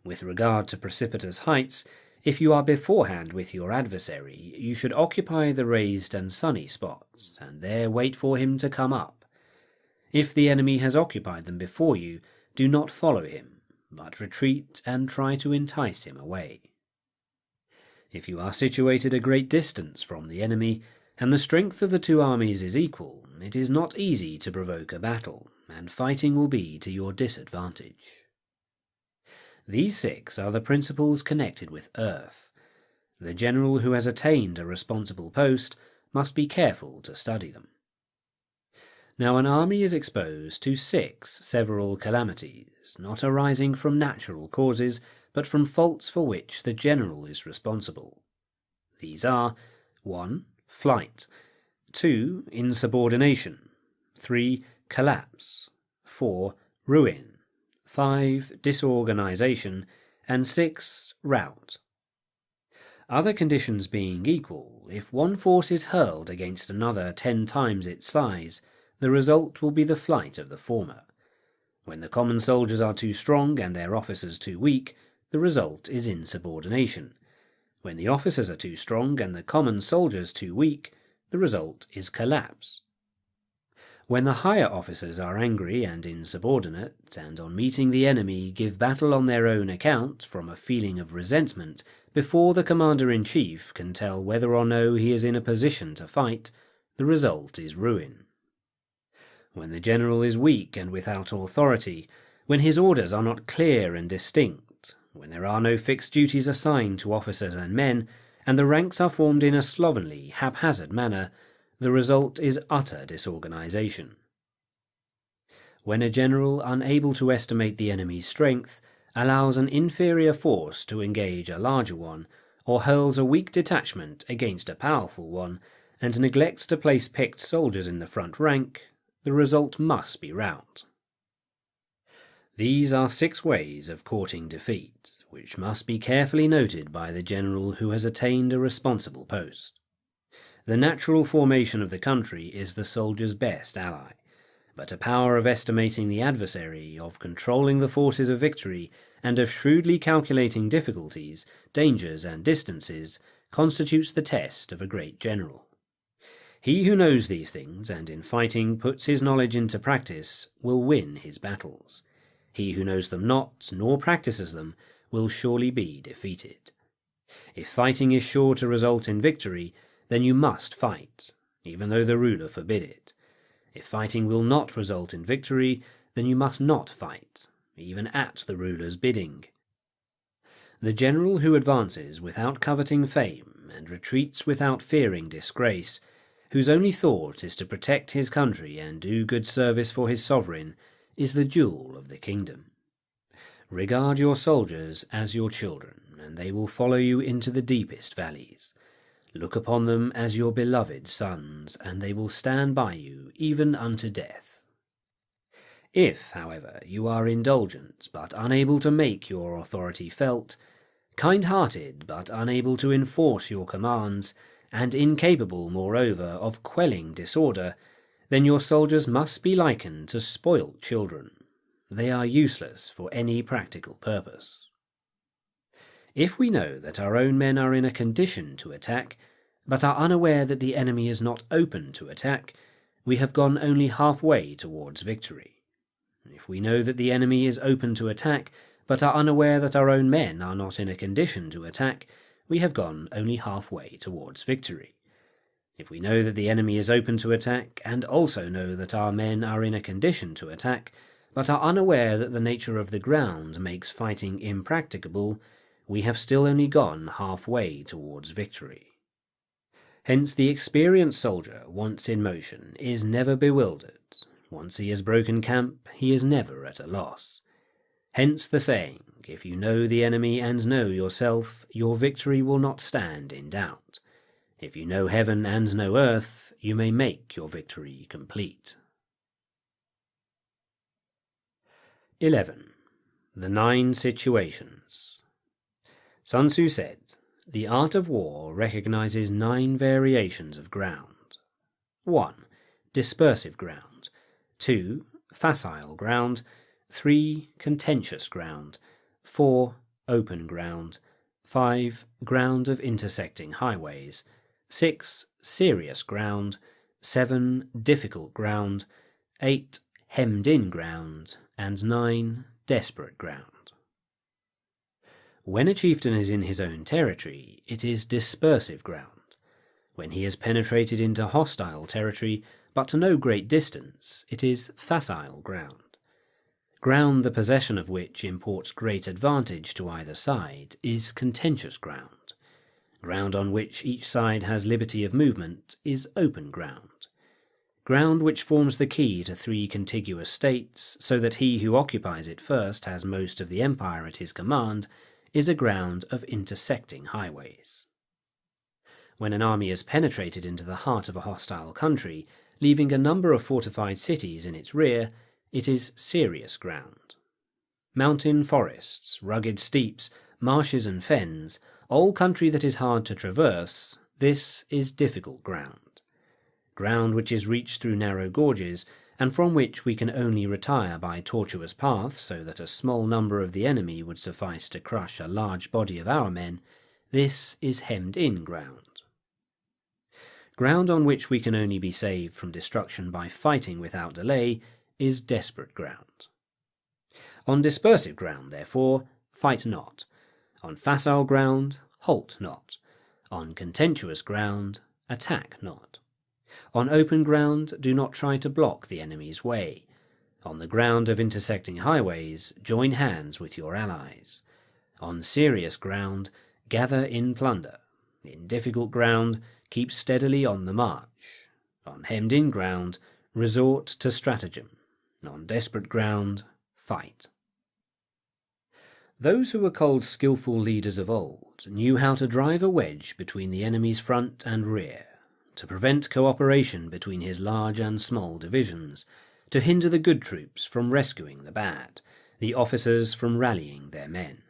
With regard to precipitous heights, if you are beforehand with your adversary, you should occupy the raised and sunny spots, and there wait for him to come up. If the enemy has occupied them before you, do not follow him, but retreat and try to entice him away. If you are situated a great distance from the enemy, and the strength of the two armies is equal, it is not easy to provoke a battle, and fighting will be to your disadvantage. These 6 are the principles connected with earth. The general who has attained a responsible post must be careful to study them. Now an army is exposed to 6 several calamities, not arising from natural causes, but from faults for which the general is responsible. These are 1. Flight, 2. Insubordination, 3. Collapse, 4. Ruin, 5. Disorganization, and 6. Rout. Other conditions being equal, if one force is hurled against another 10 times its size, the result will be the flight of the former. When the common soldiers are too strong and their officers too weak, the result is insubordination. When the officers are too strong and the common soldiers too weak, the result is collapse. When the higher officers are angry and insubordinate, and on meeting the enemy give battle on their own account from a feeling of resentment, before the commander-in-chief can tell whether or no he is in a position to fight, the result is ruin. When the general is weak and without authority, when his orders are not clear and distinct, when there are no fixed duties assigned to officers and men, and the ranks are formed in a slovenly, haphazard manner, the result is utter disorganization. When a general, unable to estimate the enemy's strength, allows an inferior force to engage a larger one, or hurls a weak detachment against a powerful one, and neglects to place picked soldiers in the front rank, the result must be rout. These are 6 ways of courting defeat, which must be carefully noted by the general who has attained a responsible post. The natural formation of the country is the soldier's best ally, but a power of estimating the adversary, of controlling the forces of victory, and of shrewdly calculating difficulties, dangers, and distances, constitutes the test of a great general. He who knows these things, and in fighting puts his knowledge into practice, will win his battles. He who knows them not, nor practices them, will surely be defeated. If fighting is sure to result in victory, then you must fight, even though the ruler forbid it. If fighting will not result in victory, then you must not fight, even at the ruler's bidding. The general who advances without coveting fame, and retreats without fearing disgrace, whose only thought is to protect his country and do good service for his sovereign, is the jewel of the kingdom. Regard your soldiers as your children, and they will follow you into the deepest valleys. Look upon them as your beloved sons, and they will stand by you even unto death. If, however, you are indulgent, but unable to make your authority felt, kind-hearted, but unable to enforce your commands, and incapable, moreover, of quelling disorder, then your soldiers must be likened to spoilt children. They are useless for any practical purpose. If we know that our own men are in a condition to attack, but are unaware that the enemy is not open to attack, we have gone only halfway towards victory. If we know that the enemy is open to attack, but are unaware that our own men are not in a condition to attack, we have gone only halfway towards victory. If we know that the enemy is open to attack, and also know that our men are in a condition to attack, but are unaware that the nature of the ground makes fighting impracticable, we have still only gone halfway towards victory. Hence the experienced soldier, once in motion, is never bewildered. Once he has broken camp, he is never at a loss. Hence the saying, if you know the enemy and know yourself, your victory will not stand in doubt. If you know heaven and know earth, you may make your victory complete. 11. The 9 Situations. Sunsu said, the art of war recognizes 9 variations of ground. 1. Dispersive ground. 2. Facile ground. 3. Contentious ground. 4. Open ground. 5. Ground of intersecting highways. 6. Serious ground. 7. Difficult ground. 8. Hemmed-in ground. And 9. Desperate ground. When a chieftain is in his own territory, it is dispersive ground. When he has penetrated into hostile territory, but to no great distance, it is facile ground. Ground the possession of which imports great advantage to either side is contentious ground. Ground on which each side has liberty of movement is open ground. Ground which forms the key to 3 contiguous states, so that he who occupies it first has most of the empire at his command, is a ground of intersecting highways. When an army has penetrated into the heart of a hostile country, leaving a number of fortified cities in its rear, it is serious ground. Mountain forests, rugged steeps, marshes and fens, all country that is hard to traverse, this is difficult ground. Ground which is reached through narrow gorges, and from which we can only retire by tortuous paths so that a small number of the enemy would suffice to crush a large body of our men, this is hemmed-in ground. Ground on which we can only be saved from destruction by fighting without delay is desperate ground. On dispersive ground, therefore, fight not. On facile ground, halt not. On contentious ground, attack not. On open ground, do not try to block the enemy's way. On the ground of intersecting highways, join hands with your allies. On serious ground, gather in plunder. In difficult ground, keep steadily on the march. On hemmed-in ground, resort to stratagem. On desperate ground, fight. Those who were called skilful leaders of old knew how to drive a wedge between the enemy's front and rear, to prevent cooperation between his large and small divisions, to hinder the good troops from rescuing the bad, the officers from rallying their men.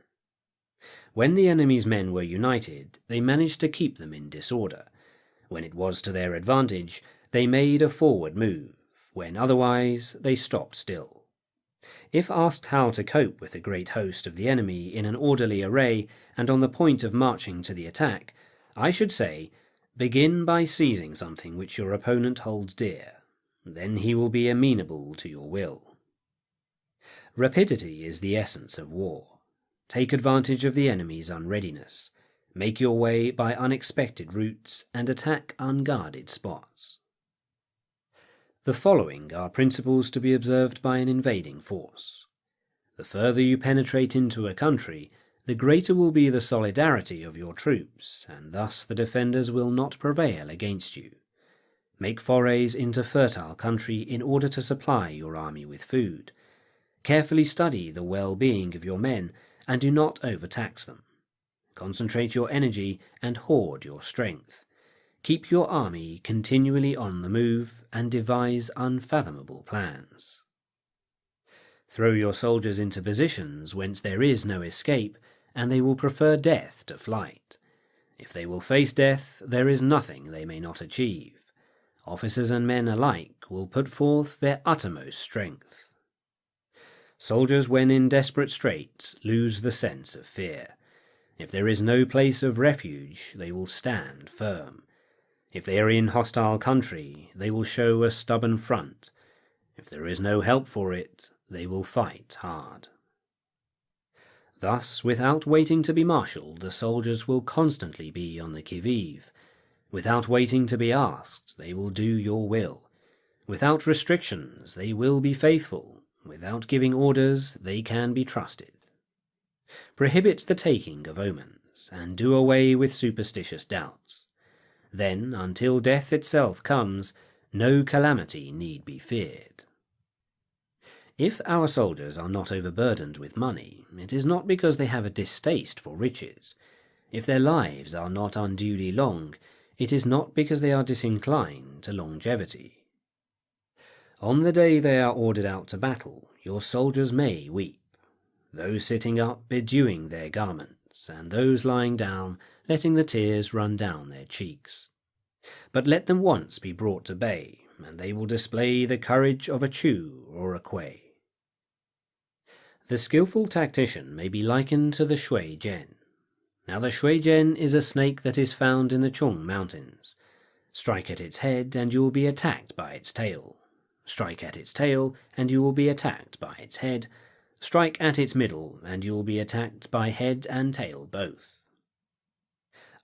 When the enemy's men were united, they managed to keep them in disorder. When it was to their advantage, they made a forward move. When otherwise, they stopped still. If asked how to cope with the great host of the enemy in an orderly array and on the point of marching to the attack, I should say, begin by seizing something which your opponent holds dear. Then he will be amenable to your will. Rapidity is the essence of war. Take advantage of the enemy's unreadiness. Make your way by unexpected routes and attack unguarded spots. The following are principles to be observed by an invading force. The further you penetrate into a country, the greater will be the solidarity of your troops, and thus the defenders will not prevail against you. Make forays into fertile country in order to supply your army with food. Carefully study the well-being of your men, and do not overtax them. Concentrate your energy and hoard your strength. Keep your army continually on the move, and devise unfathomable plans. Throw your soldiers into positions whence there is no escape, and they will prefer death to flight. If they will face death, there is nothing they may not achieve. Officers and men alike will put forth their uttermost strength. Soldiers, when in desperate straits, lose the sense of fear. If there is no place of refuge, they will stand firm. If they are in hostile country, they will show a stubborn front. If there is no help for it, they will fight hard. Thus, without waiting to be marshalled, the soldiers will constantly be on the qui-vive. Without waiting to be asked, they will do your will. Without restrictions, they will be faithful. Without giving orders, they can be trusted. Prohibit the taking of omens, and do away with superstitious doubts. Then, until death itself comes, no calamity need be feared. If our soldiers are not overburdened with money, it is not because they have a distaste for riches. If their lives are not unduly long, it is not because they are disinclined to longevity. On the day they are ordered out to battle, your soldiers may weep, those sitting up bedewing their garments, and those lying down letting the tears run down their cheeks. But let them once be brought to bay, and they will display the courage of a Chu or a Kuei. The skilful tactician may be likened to the Shui Jian. Now the Shui Jian is a snake that is found in the Chung Mountains. Strike at its head and you will be attacked by its tail. Strike at its tail and you will be attacked by its head. Strike at its middle and you will be attacked by head and tail both.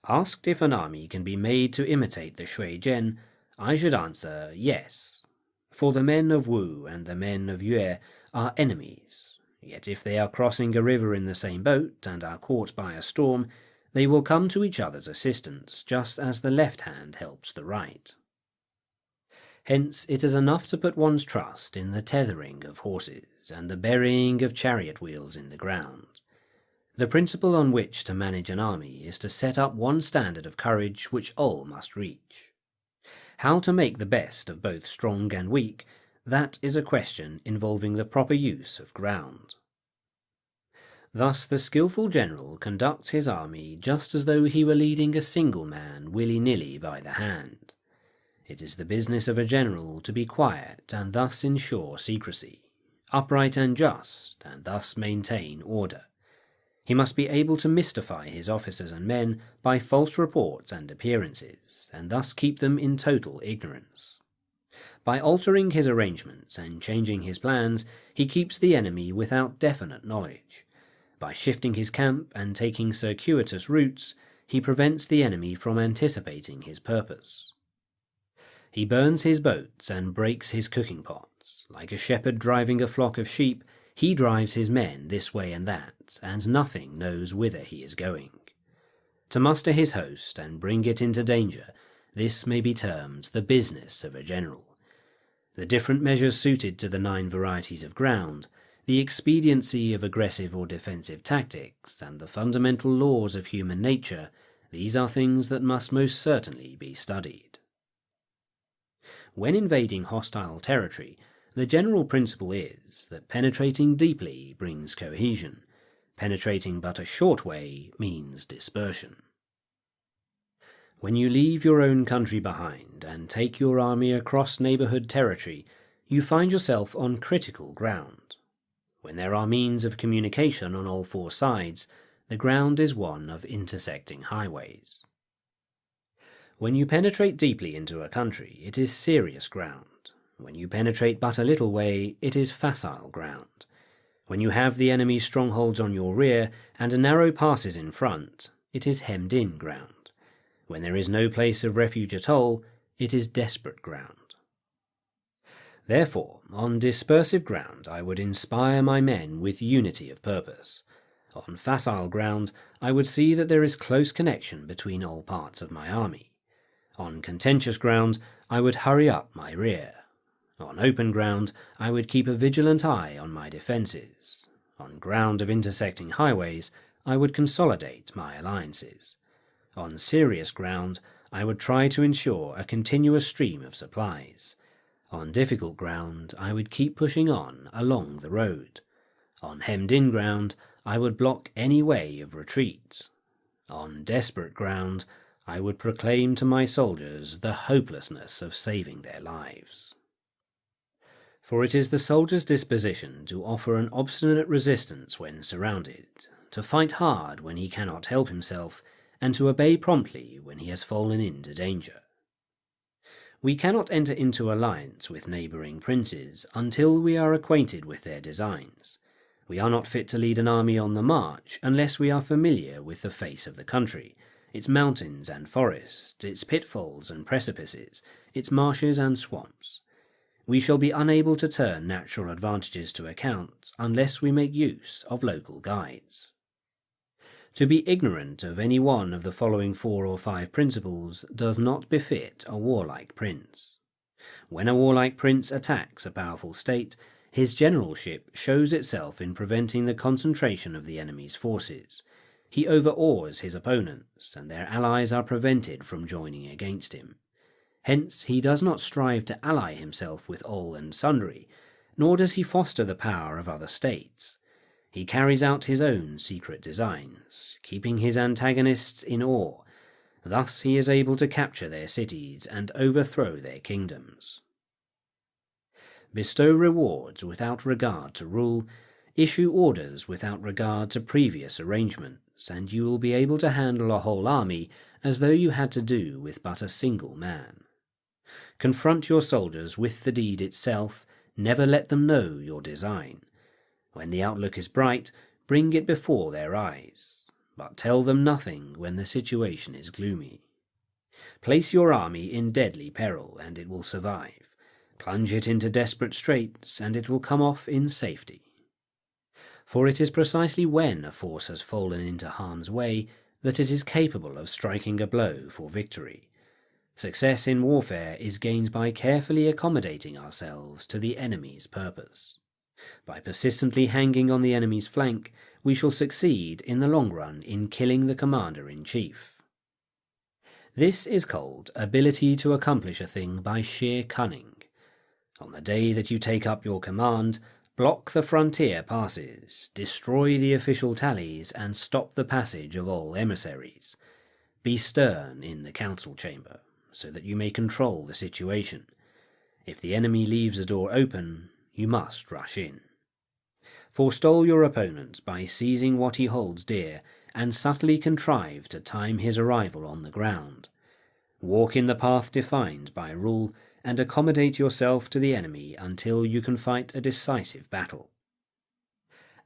Asked if an army can be made to imitate the Shui Jian, I should answer yes, for the men of Wu and the men of Yue are enemies. Yet if they are crossing a river in the same boat and are caught by a storm, they will come to each other's assistance, just as the left hand helps the right. Hence it is enough to put one's trust in the tethering of horses and the burying of chariot wheels in the ground. The principle on which to manage an army is to set up one standard of courage which all must reach. How to make the best of both strong and weak, that is a question involving the proper use of ground. Thus the skilful general conducts his army just as though he were leading a single man willy-nilly by the hand. It is the business of a general to be quiet and thus ensure secrecy, upright and just, and thus maintain order. He must be able to mystify his officers and men by false reports and appearances, and thus keep them in total ignorance. By altering his arrangements and changing his plans, he keeps the enemy without definite knowledge. By shifting his camp and taking circuitous routes, he prevents the enemy from anticipating his purpose. He burns his boats and breaks his cooking pots. Like a shepherd driving a flock of sheep, he drives his men this way and that, and nothing knows whither he is going. To muster his host and bring it into danger, this may be termed the business of a general. The different measures suited to the 9 varieties of ground, the expediency of aggressive or defensive tactics, and the fundamental laws of human nature, these are things that must most certainly be studied. When invading hostile territory, the general principle is that penetrating deeply brings cohesion. Penetrating but a short way means dispersion. When you leave your own country behind and take your army across neighbourhood territory, you find yourself on critical ground. When there are means of communication on all 4 sides, the ground is one of intersecting highways. When you penetrate deeply into a country, it is serious ground. When you penetrate but a little way, it is facile ground. When you have the enemy's strongholds on your rear and a narrow passes in front, it is hemmed-in ground. When there is no place of refuge at all, it is desperate ground. Therefore, on dispersive ground I would inspire my men with unity of purpose. On facile ground I would see that there is close connection between all parts of my army. On contentious ground I would hurry up my rear. On open ground I would keep a vigilant eye on my defences. On ground of intersecting highways I would consolidate my alliances. On serious ground, I would try to ensure a continuous stream of supplies. On difficult ground, I would keep pushing on along the road. On hemmed-in ground, I would block any way of retreat. On desperate ground, I would proclaim to my soldiers the hopelessness of saving their lives. For it is the soldier's disposition to offer an obstinate resistance when surrounded, to fight hard when he cannot help himself, and to obey promptly when he has fallen into danger. We cannot enter into alliance with neighbouring princes until we are acquainted with their designs. We are not fit to lead an army on the march unless we are familiar with the face of the country, its mountains and forests, its pitfalls and precipices, its marshes and swamps. We shall be unable to turn natural advantages to account unless we make use of local guides. To be ignorant of any one of the following 4 or 5 principles does not befit a warlike prince. When a warlike prince attacks a powerful state, his generalship shows itself in preventing the concentration of the enemy's forces. He overawes his opponents, and their allies are prevented from joining against him. Hence he does not strive to ally himself with all and sundry, nor does he foster the power of other states. He carries out his own secret designs, keeping his antagonists in awe. Thus he is able to capture their cities and overthrow their kingdoms. Bestow rewards without regard to rule, issue orders without regard to previous arrangements, and you will be able to handle a whole army as though you had to do with but a single man. Confront your soldiers with the deed itself, never let them know your design. When the outlook is bright, bring it before their eyes, but tell them nothing when the situation is gloomy. Place your army in deadly peril, and it will survive. Plunge it into desperate straits, and it will come off in safety. For it is precisely when a force has fallen into harm's way that it is capable of striking a blow for victory. Success in warfare is gained by carefully accommodating ourselves to the enemy's purpose. By persistently hanging on the enemy's flank, we shall succeed in the long run in killing the commander-in-chief. This is called ability to accomplish a thing by sheer cunning. On the day that you take up your command, block the frontier passes, destroy the official tallies, and stop the passage of all emissaries. Be stern in the council chamber, so that you may control the situation. If the enemy leaves a door open, you must rush in. Forestall your opponent by seizing what he holds dear, and subtly contrive to time his arrival on the ground. Walk in the path defined by rule, and accommodate yourself to the enemy until you can fight a decisive battle.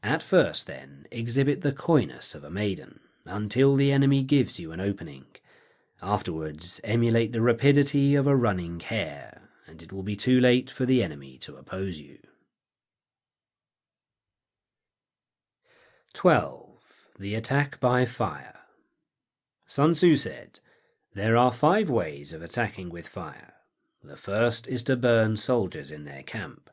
At first, then, exhibit the coyness of a maiden, until the enemy gives you an opening. Afterwards, emulate the rapidity of a running hare, and it will be too late for the enemy to oppose you. 12. The attack by fire. Sunsu said, "There are 5 ways of attacking with fire. The first is to burn soldiers in their camp.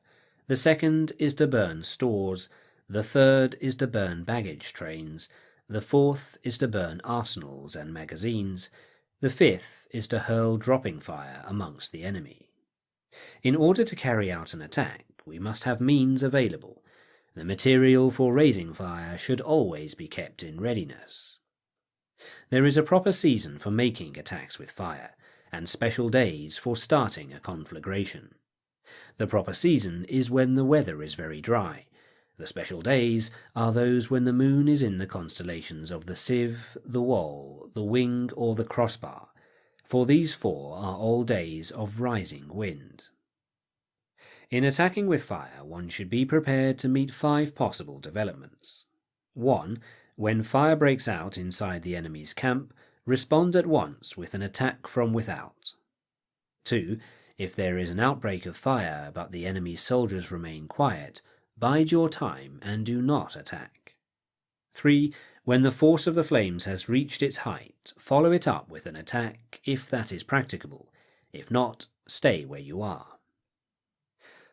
The second is to burn stores. The third is to burn baggage trains. The fourth is to burn arsenals and magazines. The fifth is to hurl dropping fire amongst the enemy. In order to carry out an attack, we must have means available. The material for raising fire should always be kept in readiness. There is a proper season for making attacks with fire, and special days for starting a conflagration. The proper season is when the weather is very dry. The special days are those when the moon is in the constellations of the sieve, the wall, the wing, or the crossbar, for these 4 are all days of rising wind. In attacking with fire, one should be prepared to meet 5 possible developments. 1. When fire breaks out inside the enemy's camp, respond at once with an attack from without. 2. If there is an outbreak of fire but the enemy's soldiers remain quiet, bide your time and do not attack. 3. When the force of the flames has reached its height, follow it up with an attack, if that is practicable. If not, stay where you are.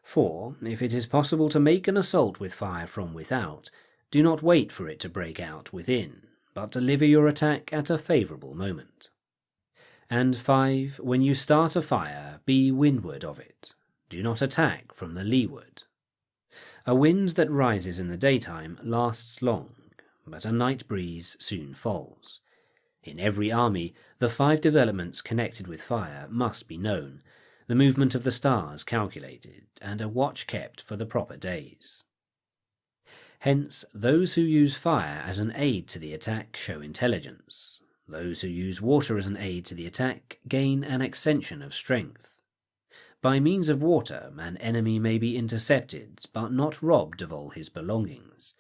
4. If it is possible to make an assault with fire from without, do not wait for it to break out within, but deliver your attack at a favourable moment. And 5. When you start a fire, be windward of it. Do not attack from the leeward. A wind that rises in the daytime lasts long, but a night breeze soon falls. In every army, the 5 developments connected with fire must be known, the movement of the stars calculated, and a watch kept for the proper days. Hence, those who use fire as an aid to the attack show intelligence. Those who use water as an aid to the attack gain an accession of strength. By means of water, an enemy may be intercepted, but not robbed of all his belongings.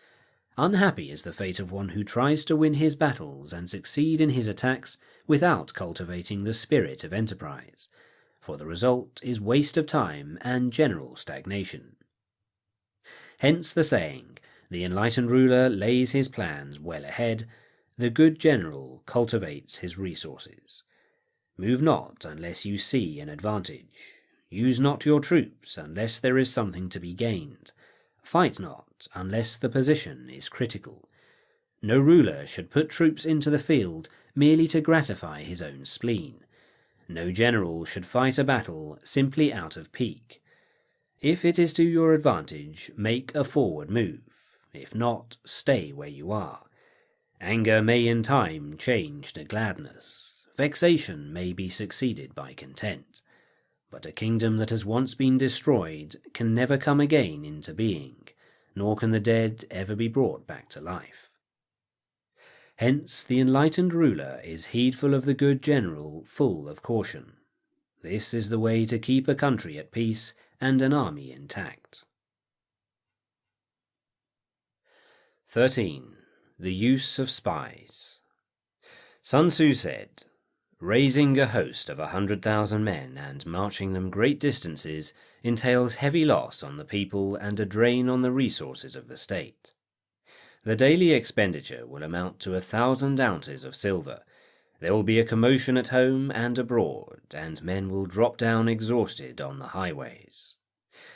Unhappy is the fate of one who tries to win his battles and succeed in his attacks without cultivating the spirit of enterprise, for the result is waste of time and general stagnation. Hence the saying, the enlightened ruler lays his plans well ahead, the good general cultivates his resources. Move not unless you see an advantage. Use not your troops unless there is something to be gained. Fight not unless the position is critical. No ruler should put troops into the field merely to gratify his own spleen. No general should fight a battle simply out of pique. If it is to your advantage, make a forward move. If not, stay where you are. Anger may in time change to gladness. Vexation may be succeeded by content. But a kingdom that has once been destroyed can never come again into being, nor can the dead ever be brought back to life. Hence the enlightened ruler is heedful of the good general, full of caution. This is the way to keep a country at peace and an army intact. 13. The use of spies. Sunsu said, "Raising a host of 100,000 men and marching them great distances entails heavy loss on the people and a drain on the resources of the state. The daily expenditure will amount to 1,000 ounces of silver. There will be a commotion at home and abroad, and men will drop down exhausted on the highways.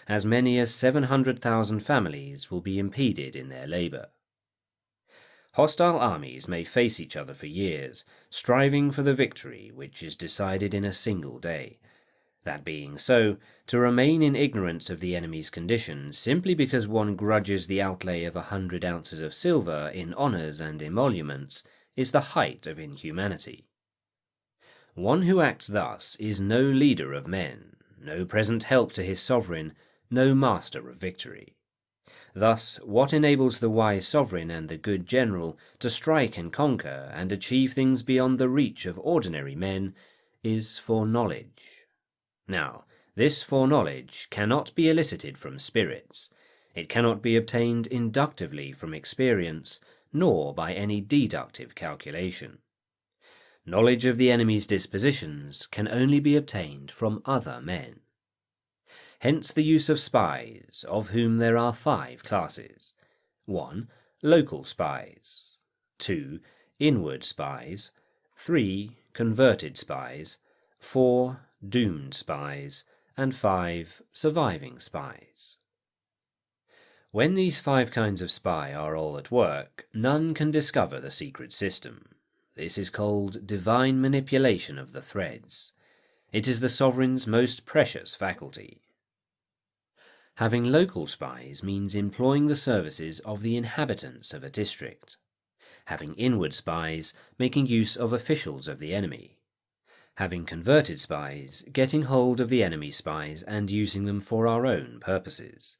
As many as 700,000 families will be impeded in their labour. Hostile armies may face each other for years, striving for the victory which is decided in a single day. That being so, to remain in ignorance of the enemy's condition simply because one grudges the outlay of 100 ounces of silver in honours and emoluments is the height of inhumanity. One who acts thus is no leader of men, no present help to his sovereign, no master of victory. Thus, what enables the wise sovereign and the good general to strike and conquer and achieve things beyond the reach of ordinary men is foreknowledge. Now, this foreknowledge cannot be elicited from spirits. It cannot be obtained inductively from experience, nor by any deductive calculation. Knowledge of the enemy's dispositions can only be obtained from other men. Hence the use of spies, of whom there are 5 classes. 1. Local spies. 2. Inward spies. 3. Converted spies. 4. Doomed spies. And 5. Surviving spies. When these 5 kinds of spy are all at work, none can discover the secret system. This is called divine manipulation of the threads. It is the sovereign's most precious faculty. Having local spies means employing the services of the inhabitants of a district. Having inward spies, making use of officials of the enemy. Having converted spies, getting hold of the enemy spies and using them for our own purposes.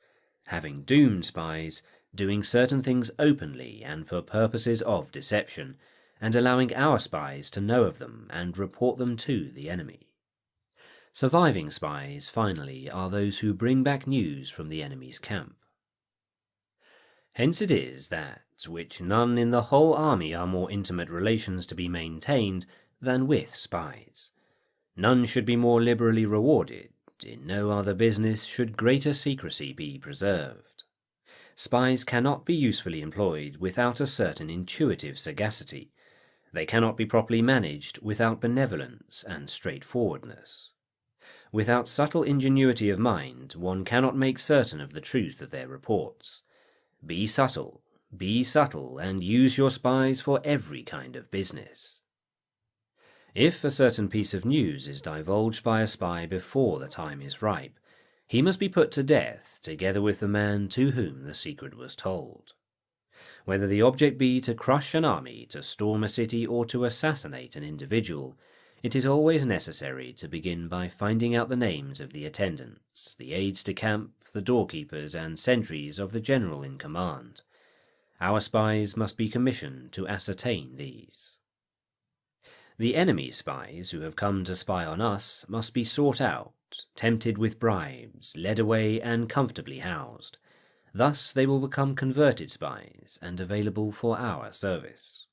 Having doomed spies, doing certain things openly and for purposes of deception, and allowing our spies to know of them and report them to the enemy. Surviving spies, finally, are those who bring back news from the enemy's camp. Hence it is that which none in the whole army are more intimate relations to be maintained than with spies. None should be more liberally rewarded. In no other business should greater secrecy be preserved. Spies cannot be usefully employed without a certain intuitive sagacity. They cannot be properly managed without benevolence and straightforwardness. Without subtle ingenuity of mind, one cannot make certain of the truth of their reports. Be subtle, and use your spies for every kind of business. If a certain piece of news is divulged by a spy before the time is ripe, he must be put to death together with the man to whom the secret was told. Whether the object be to crush an army, to storm a city, or to assassinate an individual, it is always necessary to begin by finding out the names of the attendants, the aides-de-camp, the doorkeepers, and sentries of the general in command. Our spies must be commissioned to ascertain these. The enemy spies who have come to spy on us must be sought out tempted with bribes, led away and comfortably housed. Thus they will become converted spies and available for our service.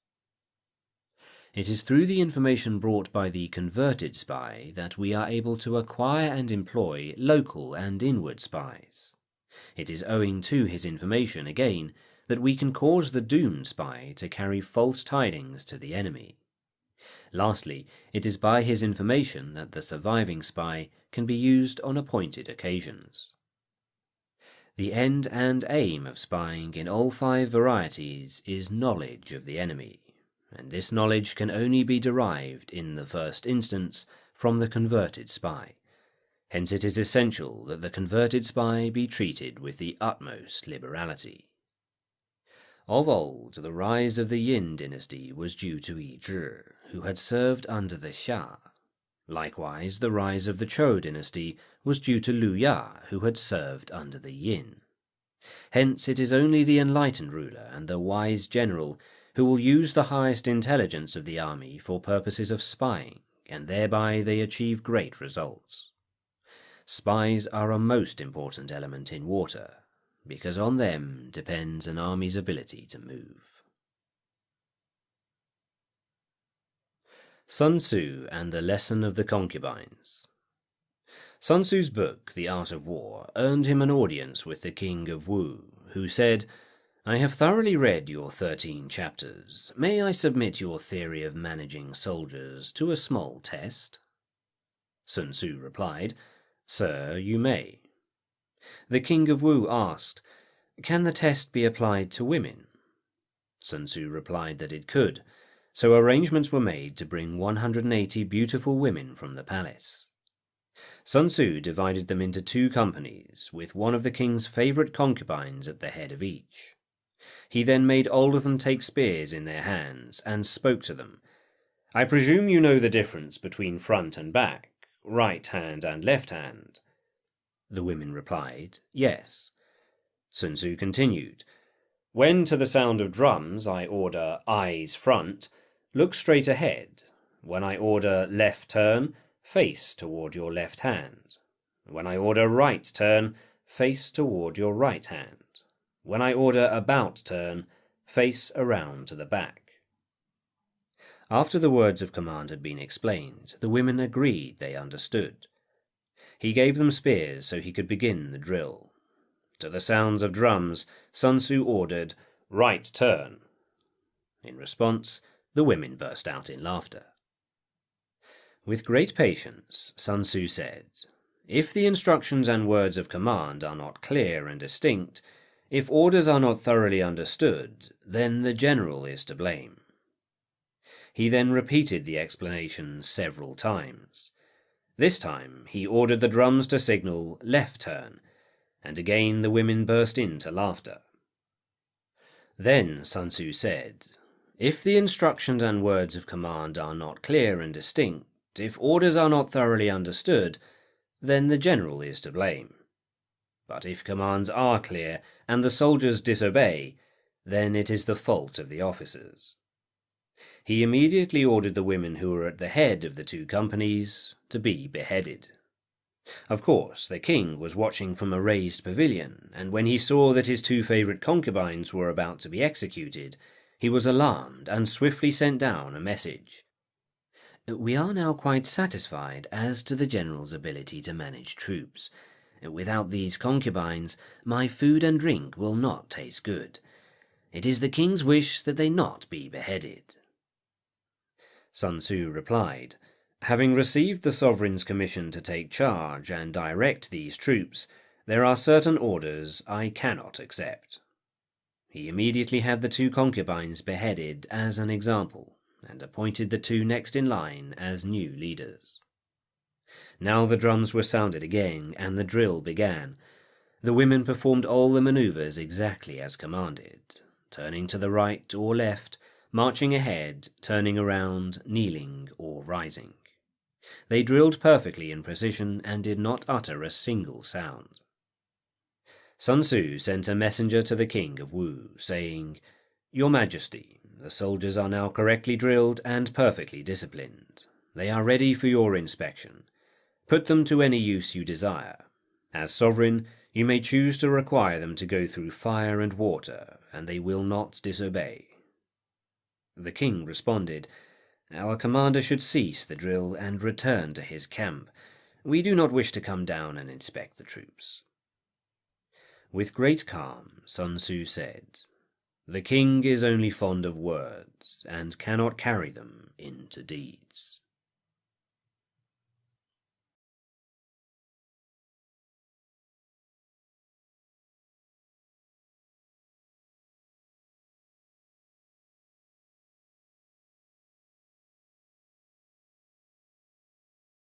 It is through the information brought by the converted spy that we are able to acquire and employ local and inward spies. It is owing to his information, again, that we can cause the doomed spy to carry false tidings to the enemy. Lastly, it is by his information that the surviving spy can be used on appointed occasions. The end and aim of spying in all 5 varieties is knowledge of the enemy, and this knowledge can only be derived in the first instance from the converted spy. Hence it is essential that the converted spy be treated with the utmost liberality. Of old, the rise of the Yin dynasty was due to Yi Zhi, who had served under the Xia. Likewise, the rise of the Zhou dynasty was due to Lu Ya, who had served under the Yin. Hence it is only the enlightened ruler and the wise general who will use the highest intelligence of the army for purposes of spying, and thereby they achieve great results. Spies are a most important element in water, because on them depends an army's ability to move. Sunsu and the Lesson of the Concubines. Sunsu's book, The Art of War, earned him an audience with the king of Wu, who said, "I have thoroughly read your 13 chapters. May I submit your theory of managing soldiers to a small test?" Sunsu replied, "Sir, you may." The king of Wu asked, "Can the test be applied to women?" Sunsu replied that it could, so arrangements were made to bring 180 beautiful women from the palace. Sunsu divided them into 2 companies, with one of the king's favourite concubines at the head of each. He then made all of them take spears in their hands, and spoke to them. "I presume you know the difference between front and back, right hand and left hand?" The women replied, "Yes." Sunsu continued, "When to the sound of drums I order eyes front, look straight ahead. When I order left turn, face toward your left hand. When I order right turn, face toward your right hand. When I order about turn, face around to the back." After the words of command had been explained, the women agreed they understood. He gave them spears so he could begin the drill. To the sounds of drums, Sunsu ordered, "Right turn." In response, the women burst out in laughter. With great patience, Sunsu said, "If the instructions and words of command are not clear and distinct, if orders are not thoroughly understood, then the general is to blame." He then repeated the explanation several times. This time he ordered the drums to signal left turn, and again the women burst into laughter. Then Sunsu said, "If the instructions and words of command are not clear and distinct, if orders are not thoroughly understood, then the general is to blame. But if commands are clear and the soldiers disobey, then it is the fault of the officers." He immediately ordered the women who were at the head of the 2 companies to be beheaded. Of course, the king was watching from a raised pavilion, and when he saw that his 2 favourite concubines were about to be executed, he was alarmed and swiftly sent down a message. "We are now quite satisfied as to the general's ability to manage troops. Without these concubines, my food and drink will not taste good. It is the king's wish that they not be beheaded." Sunsu replied, "Having received the sovereign's commission to take charge and direct these troops, there are certain orders I cannot accept." He immediately had the 2 concubines beheaded as an example, and appointed the 2 next in line as new leaders. Now the drums were sounded again, and the drill began. The women performed all the maneuvers exactly as commanded, turning to the right or left, marching ahead, turning around, kneeling, or rising. They drilled perfectly in precision and did not utter a single sound. Sunsu sent a messenger to the king of Wu, saying, "Your Majesty, the soldiers are now correctly drilled and perfectly disciplined. They are ready for your inspection. Put them to any use you desire. As sovereign, you may choose to require them to go through fire and water, and they will not disobey." The king responded, "Our commander should cease the drill and return to his camp. We do not wish to come down and inspect the troops." With great calm, Sunsu said, "The king is only fond of words, and cannot carry them into deeds."